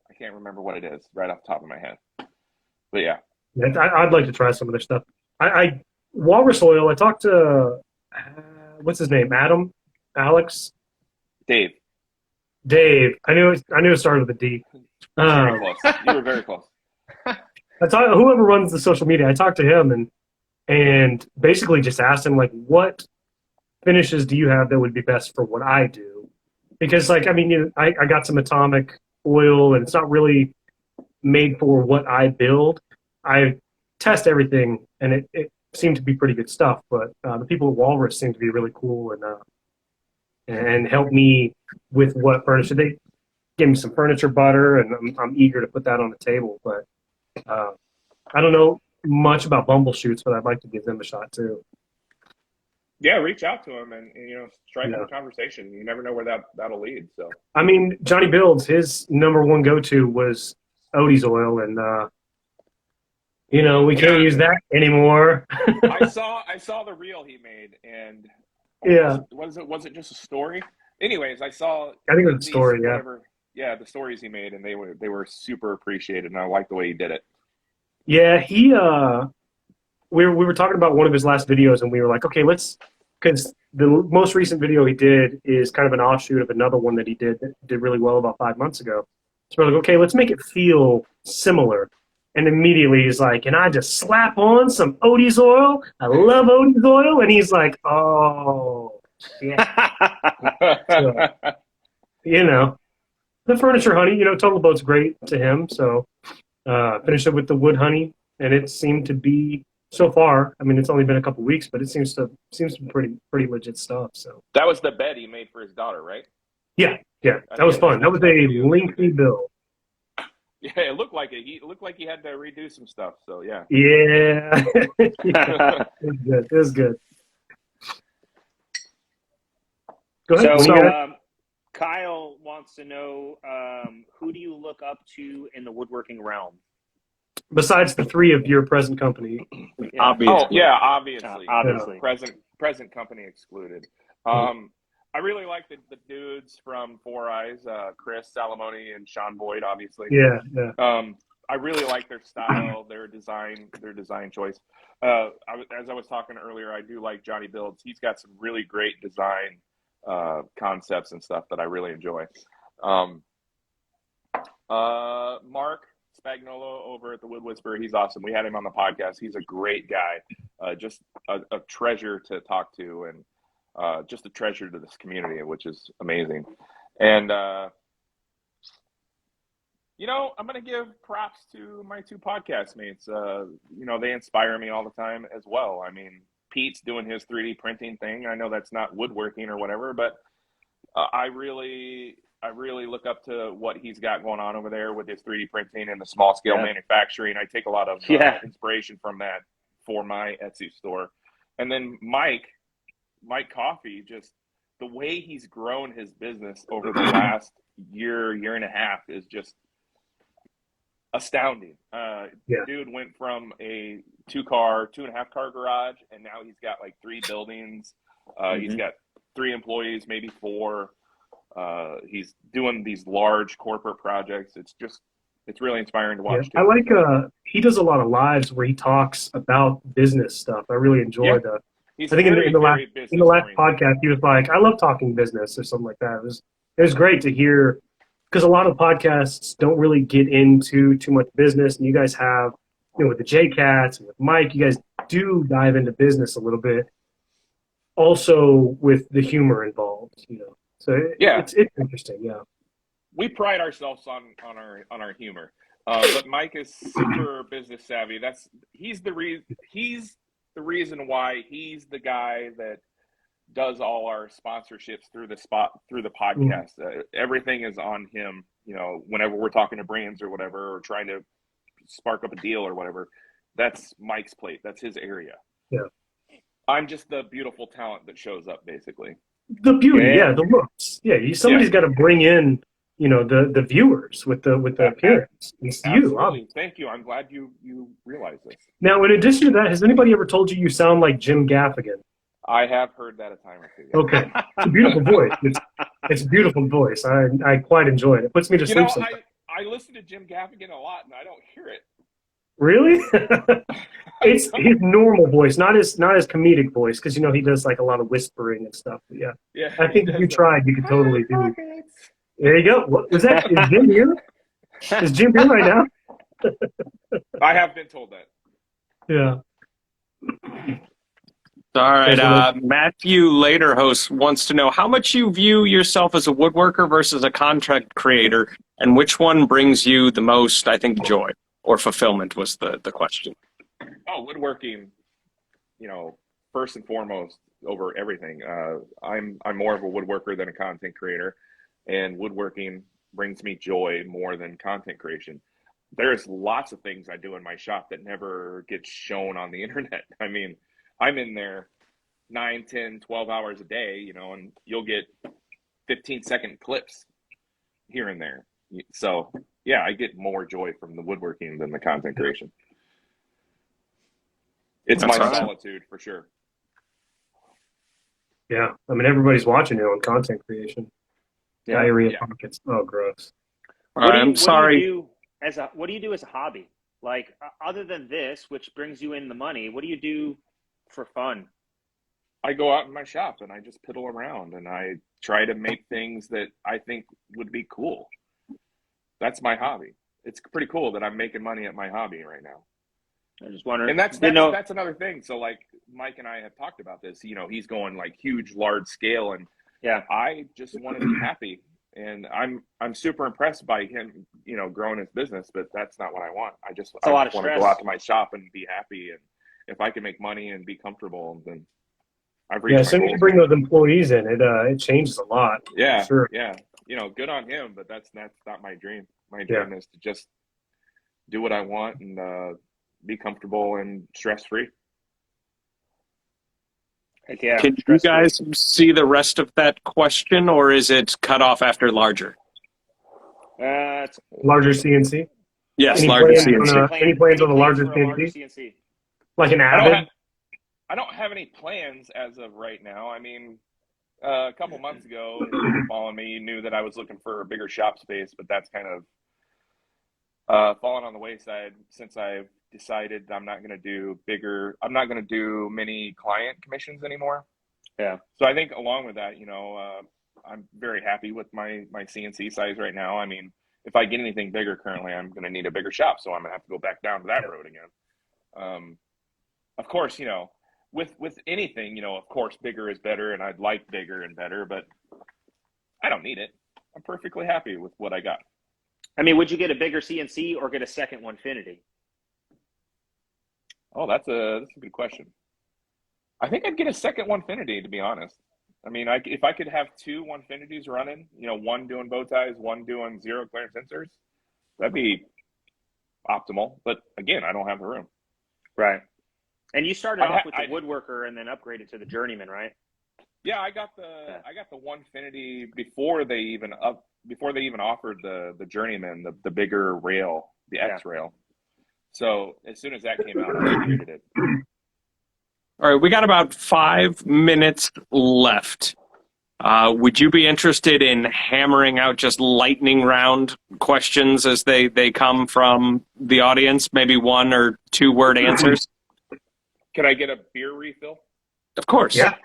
[SPEAKER 2] I can't remember what it is right off the top of my head. But yeah.
[SPEAKER 4] I'd like to try some of their stuff. Walrus oil, I talked to what's his name? Adam, Alex,
[SPEAKER 2] Dave.
[SPEAKER 4] Dave. I knew it started with a D.
[SPEAKER 2] Very close. You were very close.
[SPEAKER 4] Whoever runs the social media, I talked to him and basically just asked him, like, what finishes do you have that would be best for what I do? Because, like, I mean, I got some atomic oil, and it's not really made for what I build. I test everything, and it seemed to be pretty good stuff. But the people at Walrus seem to be really cool and help me with what furniture. They gave me some furniture butter, and I'm eager to put that on the table. But I don't know much about Bumbleshoots, but I'd like to give them a shot too.
[SPEAKER 2] Yeah, reach out to him and strike up a conversation. You never know where that'll lead. So
[SPEAKER 4] I mean, Johnny Builds, his number one go-to was Odie's oil, and we can't use that anymore.
[SPEAKER 2] I saw the reel he made, and was it just a story? Anyways, I think it was a story. Yeah, the stories he made, and they were super appreciated, and I liked the way he did it.
[SPEAKER 4] Yeah, we were talking about one of his last videos, and we were like, okay, because the most recent video he did is kind of an offshoot of another one that he did really well about 5 months ago. So we're like, okay, let's make it feel similar. And immediately he's like, and I just slap on some Odie's oil. I love Odie's oil. And he's like, oh, yeah. So, the furniture honey, Total Boat's great to him. So finished it with the wood honey, and it seemed to be, so far, I mean, it's only been a couple weeks, but it seems to be pretty legit stuff. So
[SPEAKER 2] that was the bed he made for his daughter, right?
[SPEAKER 4] Yeah, that was fun. That was a lengthy build.
[SPEAKER 2] Yeah, it looked like it. He looked like he had to redo some stuff. So yeah.
[SPEAKER 4] Yeah, it was good. Go ahead.
[SPEAKER 3] So Kyle wants to know, who do you look up to in the woodworking realm?
[SPEAKER 4] Besides the three of your present company.
[SPEAKER 3] Yeah.
[SPEAKER 2] Obviously.
[SPEAKER 3] Obviously.
[SPEAKER 2] Present company excluded. I really like the dudes from Four Eyes, Chris Salamone and Sean Boyd, obviously.
[SPEAKER 4] Yeah.
[SPEAKER 2] I really like their style, their design choice. As I was talking earlier, I do like Johnny Builds. He's got some really great design concepts and stuff that I really enjoy. Mark Spagnolo over at the Wood Whisperer, he's awesome. We had him on the podcast. He's a great guy, just a treasure to talk to, and just a treasure to this community, which is amazing. And I'm going to give props to my two podcast mates. They inspire me all the time as well. I mean, Pete's doing his 3D printing thing. I know that's not woodworking or whatever, but I really look up to what he's got going on over there with his 3D printing and the small scale manufacturing. I take a lot of inspiration from that for my Etsy store. And then Mike Coffey, just the way he's grown his business over the last year and a half is just astounding. Dude went from a 2.5 car garage, and now he's got like 3 buildings. He's got 3 employees, maybe 4. He's doing these large corporate projects. It's really inspiring to watch.
[SPEAKER 4] I like he does a lot of lives where he talks about business stuff. I really enjoy that. I think in the last podcast he was like, I love talking business or something like that. It was great to hear, because a lot of podcasts don't really get into too much business, and you guys have, with the J-Cats and with Mike, you guys do dive into business a little bit, also with the humor involved, So it's interesting, yeah.
[SPEAKER 2] We pride ourselves on our humor, but Mike is super business savvy. He's the reason why he's the guy that does all our sponsorships through the podcast. Everything is on him. Whenever we're talking to brands or whatever, or trying to spark up a deal or whatever, that's Mike's plate. That's his area. Yeah. I'm just the beautiful talent that shows up, basically.
[SPEAKER 4] The beauty, the looks. Yeah, somebody's got to bring in, the viewers with the appearance. It's you. Obviously.
[SPEAKER 2] Thank you. I'm glad you realize this.
[SPEAKER 4] Now, in addition to that, has anybody ever told you sound like Jim Gaffigan?
[SPEAKER 2] I have heard that a time or two.
[SPEAKER 4] Yeah. Okay, it's a beautiful voice. It's a beautiful voice. I quite enjoy it. It puts me to sleep sometimes.
[SPEAKER 2] I listen to Jim Gaffigan a lot, and I don't hear it.
[SPEAKER 4] Really? It's his normal voice, not his comedic voice, because he does like a lot of whispering and stuff. But yeah,
[SPEAKER 2] Yeah,
[SPEAKER 4] I think if you tried, you could totally do.
[SPEAKER 2] Pockets.
[SPEAKER 4] There you go. What was that? Is Jim here? Is Jim here right now?
[SPEAKER 2] I have been told that.
[SPEAKER 4] Yeah.
[SPEAKER 1] All right. Matthew Laterhost wants to know how much you view yourself as a woodworker versus a contract creator, and which one brings you the most, I think, joy or fulfillment was the question.
[SPEAKER 2] Oh, woodworking, first and foremost over everything. I'm more of a woodworker than a content creator, and woodworking brings me joy more than content creation. There's lots of things I do in my shop that never get shown on the internet. I mean, I'm in there 9, 10, 12 hours a day, and you'll get 15-second clips here and there. So, yeah, I get more joy from the woodworking than the content creation. It's
[SPEAKER 1] That's
[SPEAKER 2] my
[SPEAKER 1] awesome.
[SPEAKER 2] solitude for sure.
[SPEAKER 4] Yeah. I mean, everybody's watching you on content creation. Diarrhea
[SPEAKER 2] Yeah.
[SPEAKER 4] pockets. Oh, gross.
[SPEAKER 1] I'm sorry.
[SPEAKER 3] What do you do as a hobby? Like, other than this, which brings you in the money, what do you do for fun?
[SPEAKER 2] I go out in my shop and I just piddle around and I try to make things that I think would be cool. That's my hobby. It's pretty cool that I'm making money at my hobby right now.
[SPEAKER 3] I just wondering.
[SPEAKER 2] And that's another thing. So like Mike and I have talked about this, he's going like huge, large scale, and
[SPEAKER 3] Yeah.
[SPEAKER 2] I just want to be happy. And I'm super impressed by him, growing his business, but that's not what I want. I
[SPEAKER 3] a lot of
[SPEAKER 2] want to
[SPEAKER 3] stress.
[SPEAKER 2] go out to my shop and be happy. And if I can make money and be comfortable, then I've reached
[SPEAKER 4] Yeah,
[SPEAKER 2] my
[SPEAKER 4] as soon as
[SPEAKER 2] goals.
[SPEAKER 4] you bring those employees in, it changes a lot.
[SPEAKER 2] Yeah,
[SPEAKER 4] for sure.
[SPEAKER 2] yeah. Good on him, but that's not my dream. My dream is to just do what I want and be comfortable and stress-free.
[SPEAKER 3] Heck yeah.
[SPEAKER 1] Can you guys see the rest of that question, or is it cut off after larger?
[SPEAKER 3] It's
[SPEAKER 4] Larger CNC?
[SPEAKER 1] Yes,
[SPEAKER 4] Any
[SPEAKER 1] larger
[SPEAKER 4] plans
[SPEAKER 1] CNC.
[SPEAKER 4] any plans on the larger
[SPEAKER 3] for a larger
[SPEAKER 4] CNC?
[SPEAKER 3] CNC?
[SPEAKER 4] Like an Avid?
[SPEAKER 2] I don't have any plans as of right now. I mean, a couple months ago, if you following me, you knew that I was looking for a bigger shop space, but that's kind of fallen on the wayside since I've decided I'm not going to do many client commissions anymore.
[SPEAKER 3] Yeah.
[SPEAKER 2] So I think along with that, I'm very happy with my CNC size right now. I mean, if I get anything bigger currently, I'm going to need a bigger shop. So I'm going to have to go back down to that road again. Of course, with anything, of course, bigger is better, and I'd like bigger and better, but I don't need it. I'm perfectly happy with what I got.
[SPEAKER 3] I mean, would you get a bigger CNC or get a second Onefinity?
[SPEAKER 2] Oh, that's a good question. I think I'd get a second Onefinity, to be honest. I mean, if I could have two Onefinities running, one doing bow ties, one doing zero clearance inserts, that'd be optimal. But again, I don't have the room.
[SPEAKER 3] Right. And you started off with the woodworker and then upgraded to the journeyman, right?
[SPEAKER 2] Yeah, I got the Onefinity before they even offered the journeyman, the bigger rail, the X rail. So as soon as that came out, I upgraded it.
[SPEAKER 1] All right, we got about 5 minutes left. Would you be interested in hammering out just lightning round questions as they come from the audience? Maybe 1 or 2 word answers?
[SPEAKER 2] Can I get a beer refill?
[SPEAKER 1] Of course.
[SPEAKER 4] Yeah.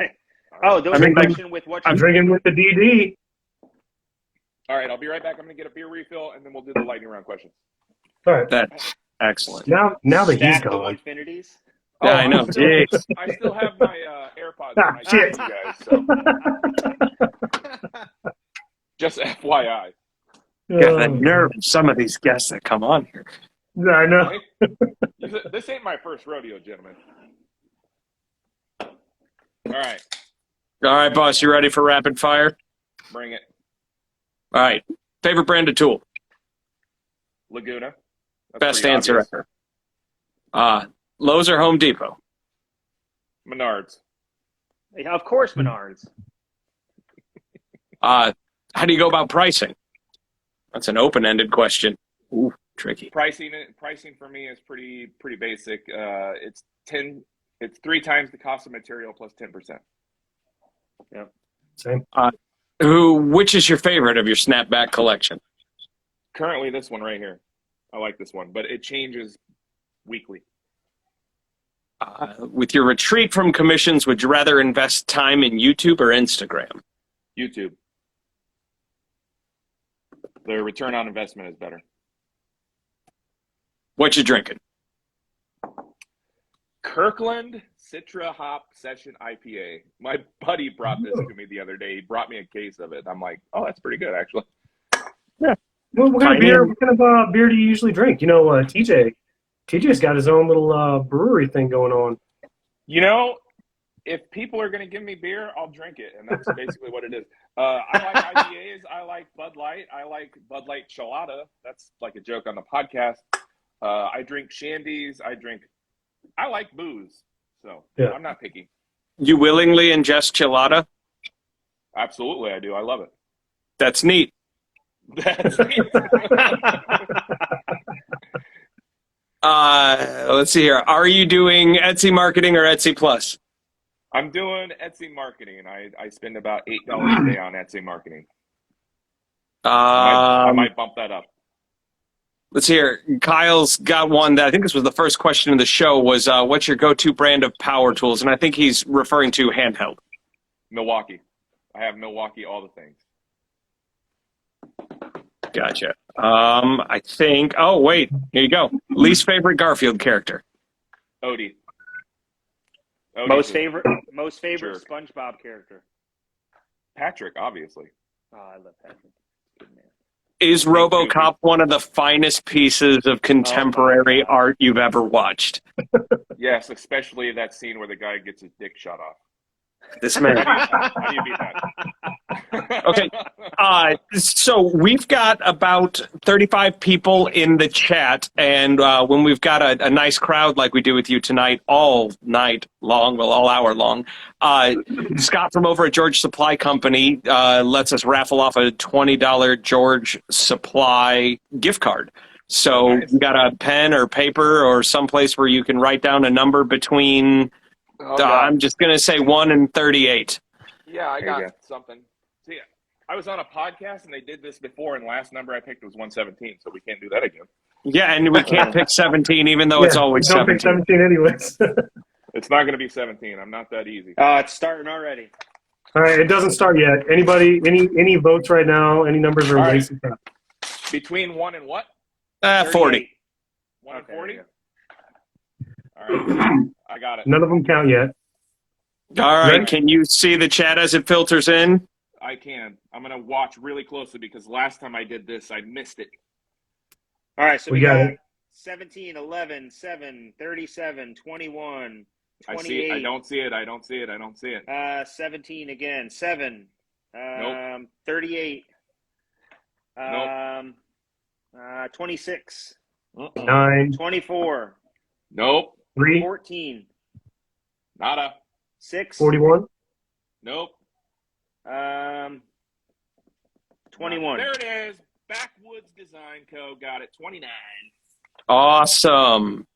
[SPEAKER 3] Oh, those are question with what
[SPEAKER 4] I'm drinking with the DD.
[SPEAKER 2] All right, I'll be right back. I'm going to get a beer refill, and then we'll do the lightning round questions.
[SPEAKER 4] All right.
[SPEAKER 1] That's excellent.
[SPEAKER 4] Now that he's
[SPEAKER 3] stack the
[SPEAKER 4] gone.
[SPEAKER 3] Onefinities.
[SPEAKER 1] Yeah, I know.
[SPEAKER 2] I still have my AirPods when I
[SPEAKER 4] shit.
[SPEAKER 2] talk to you guys. So. Just FYI.
[SPEAKER 1] Yeah, the nerve of some of these guests that come on here.
[SPEAKER 4] Yeah, I know.
[SPEAKER 2] This ain't my first rodeo, gentlemen. All right,
[SPEAKER 1] boss, you ready for rapid fire?
[SPEAKER 2] bring it.
[SPEAKER 1] All right. Favorite brand of tool?
[SPEAKER 2] Laguna. That's
[SPEAKER 1] Best
[SPEAKER 2] pretty
[SPEAKER 1] answer
[SPEAKER 2] obvious.
[SPEAKER 1] ever. Lowe's or Home Depot?
[SPEAKER 2] Menards.
[SPEAKER 3] Yeah, of course, Menards.
[SPEAKER 1] How do you go about pricing? That's an open-ended question. Ooh, tricky.
[SPEAKER 2] Pricing for me is pretty basic. It's 3 times the cost of material plus 10%.
[SPEAKER 3] Yeah.
[SPEAKER 4] Same.
[SPEAKER 1] Which is your favorite of your snapback collection?
[SPEAKER 2] Currently, this one right here. I like this one, but it changes weekly.
[SPEAKER 1] With your retreat from commissions, would you rather invest time in YouTube or Instagram?
[SPEAKER 2] YouTube. The return on investment is better.
[SPEAKER 1] What you drinking?
[SPEAKER 2] Kirkland Citra Hop Session IPA. My buddy brought this to me the other day. He brought me a case of it. I'm like, oh, that's pretty good, actually.
[SPEAKER 4] Yeah. Well, what kind of beer do you usually drink? You know, TJ's got his own little brewery thing going on.
[SPEAKER 2] You know, if people are going to give me beer, I'll drink it, and that's basically what it is. I like IPAs. I like Bud Light. I like Bud Light Chelada. That's like a joke on the podcast. I drink shandies. I like booze, so yeah. I'm not picky.
[SPEAKER 1] You willingly ingest Chelada?
[SPEAKER 2] Absolutely, I do. I love it.
[SPEAKER 1] That's neat.
[SPEAKER 2] That's neat.
[SPEAKER 1] Let's see here. Are you doing Etsy marketing or Etsy Plus?
[SPEAKER 2] I'm doing Etsy marketing, and I spend about $8 a day on Etsy marketing. I might bump that up.
[SPEAKER 1] Let's see here. Kyle's got one that I think this was the first question of the show was, what's your go-to brand of power tools? And I think he's referring to handheld.
[SPEAKER 2] Milwaukee. I have Milwaukee all the things.
[SPEAKER 1] Gotcha. I think, oh, wait, here you go. Least favorite Garfield character?
[SPEAKER 2] Odie.
[SPEAKER 3] Most favorite
[SPEAKER 2] Sure.
[SPEAKER 3] SpongeBob character?
[SPEAKER 2] Patrick, obviously.
[SPEAKER 3] Oh, I love Patrick. Good man.
[SPEAKER 1] Is RoboCop one of the finest pieces of contemporary art you've ever watched?
[SPEAKER 2] Yes, especially that scene where the guy gets his dick shot off.
[SPEAKER 1] This man.
[SPEAKER 2] How do you beat that?
[SPEAKER 1] Okay. So we've got about 35 people in the chat, and when we've got a nice crowd like we do with you tonight, all night long, well, all hour long, Scott from over at George Supply Company lets us raffle off a $20 George Supply gift card. So nice. You got a pen or paper or someplace where you can write down a number between, I'm just going to say 1 and 38.
[SPEAKER 2] Yeah, I got something. See, I was on a podcast, and they did this before, and last number I picked was 117, so we can't do that again.
[SPEAKER 1] Yeah, and we can't pick 17, even though it's always 17.
[SPEAKER 4] Don't pick 17 anyways.
[SPEAKER 2] It's not going to be 17. I'm not that easy.
[SPEAKER 3] It's starting already.
[SPEAKER 4] All right, it doesn't start yet. Anybody, any votes right now? Any numbers are racing?
[SPEAKER 2] Right. Between 1 and what?
[SPEAKER 1] 40.
[SPEAKER 2] 1 and 40? All right, I got it.
[SPEAKER 4] None of them count yet.
[SPEAKER 1] All right, can you see the chat as it filters in?
[SPEAKER 2] I can. I'm going to watch really closely because last time I did this, I missed it.
[SPEAKER 3] All right, so we got 17, 11, 7, 37, 21, 28.
[SPEAKER 2] I see it. I don't see it.
[SPEAKER 3] 17 again. 7.
[SPEAKER 2] Nope.
[SPEAKER 3] 38.
[SPEAKER 2] Nope.
[SPEAKER 3] 26.
[SPEAKER 4] 9.
[SPEAKER 3] 24.
[SPEAKER 2] Nope.
[SPEAKER 4] 3.
[SPEAKER 3] 14.
[SPEAKER 2] Nada.
[SPEAKER 3] 6.
[SPEAKER 4] 41.
[SPEAKER 2] Nope.
[SPEAKER 3] 21.
[SPEAKER 2] There it is. Backwoods Design Co. Got it. 29.
[SPEAKER 1] Awesome.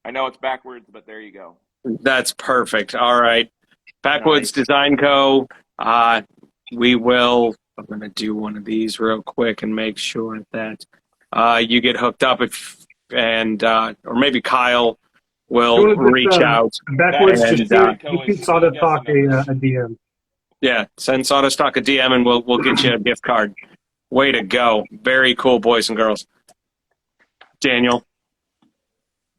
[SPEAKER 2] I know it's backwards, but there you go.
[SPEAKER 1] That's perfect. All right. Backwoods Design Co. We will. I'm going to do one of these real quick and make sure that you get hooked up or maybe Kyle will reach out.
[SPEAKER 4] Backwoods just Sawdust Talk a DM.
[SPEAKER 1] Yeah, send Sawdust Talk a DM and we'll get you a gift card. Way to go. Very cool, boys and girls. Daniel.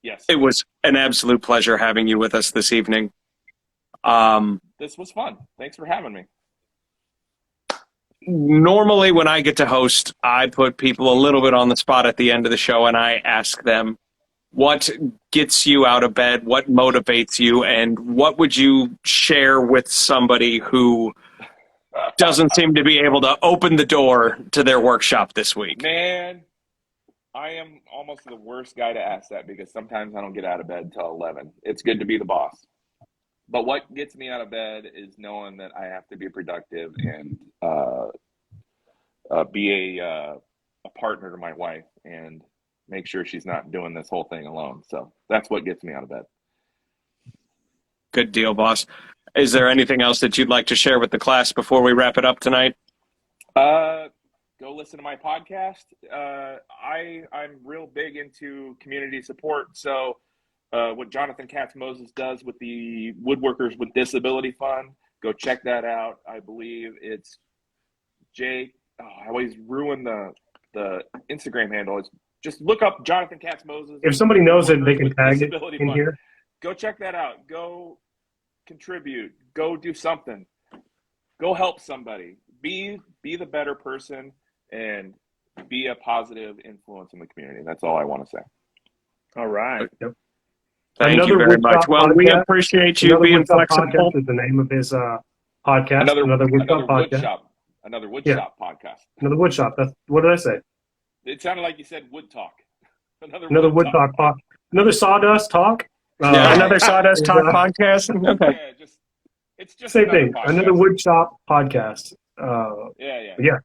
[SPEAKER 2] Yes.
[SPEAKER 1] It was an absolute pleasure having you with us this evening.
[SPEAKER 2] This was fun. Thanks for having me.
[SPEAKER 1] Normally when I get to host, I put people a little bit on the spot at the end of the show and I ask them, what gets you out of bed? What motivates you? And what would you share with somebody who doesn't seem to be able to open the door to their workshop this week?
[SPEAKER 2] Man, I am almost the worst guy to ask that because sometimes I don't get out of bed until 11. It's good to be the boss. But what gets me out of bed is knowing that I have to be productive and be a partner to my wife and make sure she's not doing this whole thing alone. So that's what gets me out of bed.
[SPEAKER 1] Good deal, boss. Is there anything else that you'd like to share with the class before we wrap it up tonight?
[SPEAKER 2] go listen to my podcast. I'm real big into community support. So what Jonathan Katz-Moses does with the Woodworkers with Disability Fund, go check that out. I believe it's Jake. Oh, I always ruin the Instagram handle. It's just look up Jonathan Katz-Moses.
[SPEAKER 4] If somebody knows it, they can tag it in here.
[SPEAKER 2] Go check that out. Go contribute. Go do something. Go help somebody. Be the better person and be a positive influence in the community. That's all I want to say.
[SPEAKER 3] All right.
[SPEAKER 4] Yep.
[SPEAKER 1] Thank you very much. Well, we appreciate you being flexible.
[SPEAKER 4] Is the name of his podcast. Another Woodshop podcast.
[SPEAKER 2] Another Woodshop podcast.
[SPEAKER 4] Another Woodshop. That's what did I say?
[SPEAKER 2] It sounded like you said Wood Talk.
[SPEAKER 4] Another Wood Talk. Another Sawdust Talk.
[SPEAKER 1] Another Sawdust Talk podcast. Okay.
[SPEAKER 2] Yeah, it's just
[SPEAKER 4] same thing.
[SPEAKER 2] Podcast.
[SPEAKER 4] Another Woodshop podcast. Yeah.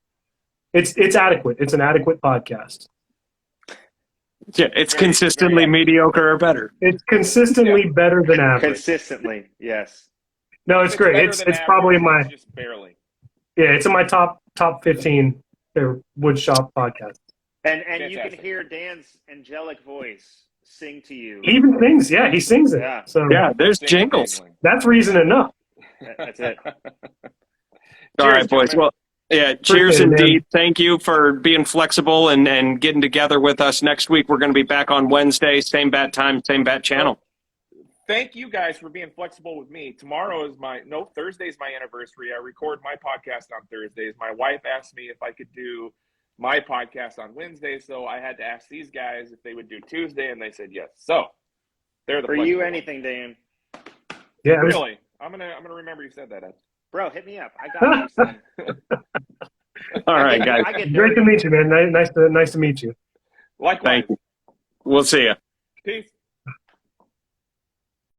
[SPEAKER 4] It's adequate. It's an adequate podcast.
[SPEAKER 1] Yeah, it's consistently mediocre or better.
[SPEAKER 4] It's consistently better than average.
[SPEAKER 3] Consistently, yes.
[SPEAKER 4] No, it's great. It's probably in my
[SPEAKER 2] just barely.
[SPEAKER 4] Yeah, it's in my top 15 Woodshop podcasts.
[SPEAKER 3] And you can hear Dan's angelic voice sing to you.
[SPEAKER 4] He even sings. Yeah, he sings it.
[SPEAKER 3] Yeah.
[SPEAKER 4] So
[SPEAKER 1] yeah, there's jingles.
[SPEAKER 4] That's reason enough.
[SPEAKER 3] That's it.
[SPEAKER 1] All right, boys. Well, yeah, cheers indeed. Thank you for being flexible and getting together with us. Next week, we're going to be back on Wednesday, same bat time, same bat channel.
[SPEAKER 2] Thank you guys for being flexible with me. Thursday's my anniversary. I record my podcast on Thursdays. My wife asked me if I could do my podcast on Wednesday, so I had to ask these guys if they would do Tuesday, and they said yes. So they're the
[SPEAKER 3] for you anything, Dan.
[SPEAKER 4] Yeah,
[SPEAKER 2] really. I'm gonna remember you said that, Ed.
[SPEAKER 3] Bro, hit me up. I got you, son.
[SPEAKER 1] All right, guys.
[SPEAKER 4] Great to meet you, man. Nice to meet you.
[SPEAKER 2] Likewise.
[SPEAKER 1] Thank you. We'll see you.
[SPEAKER 2] Peace.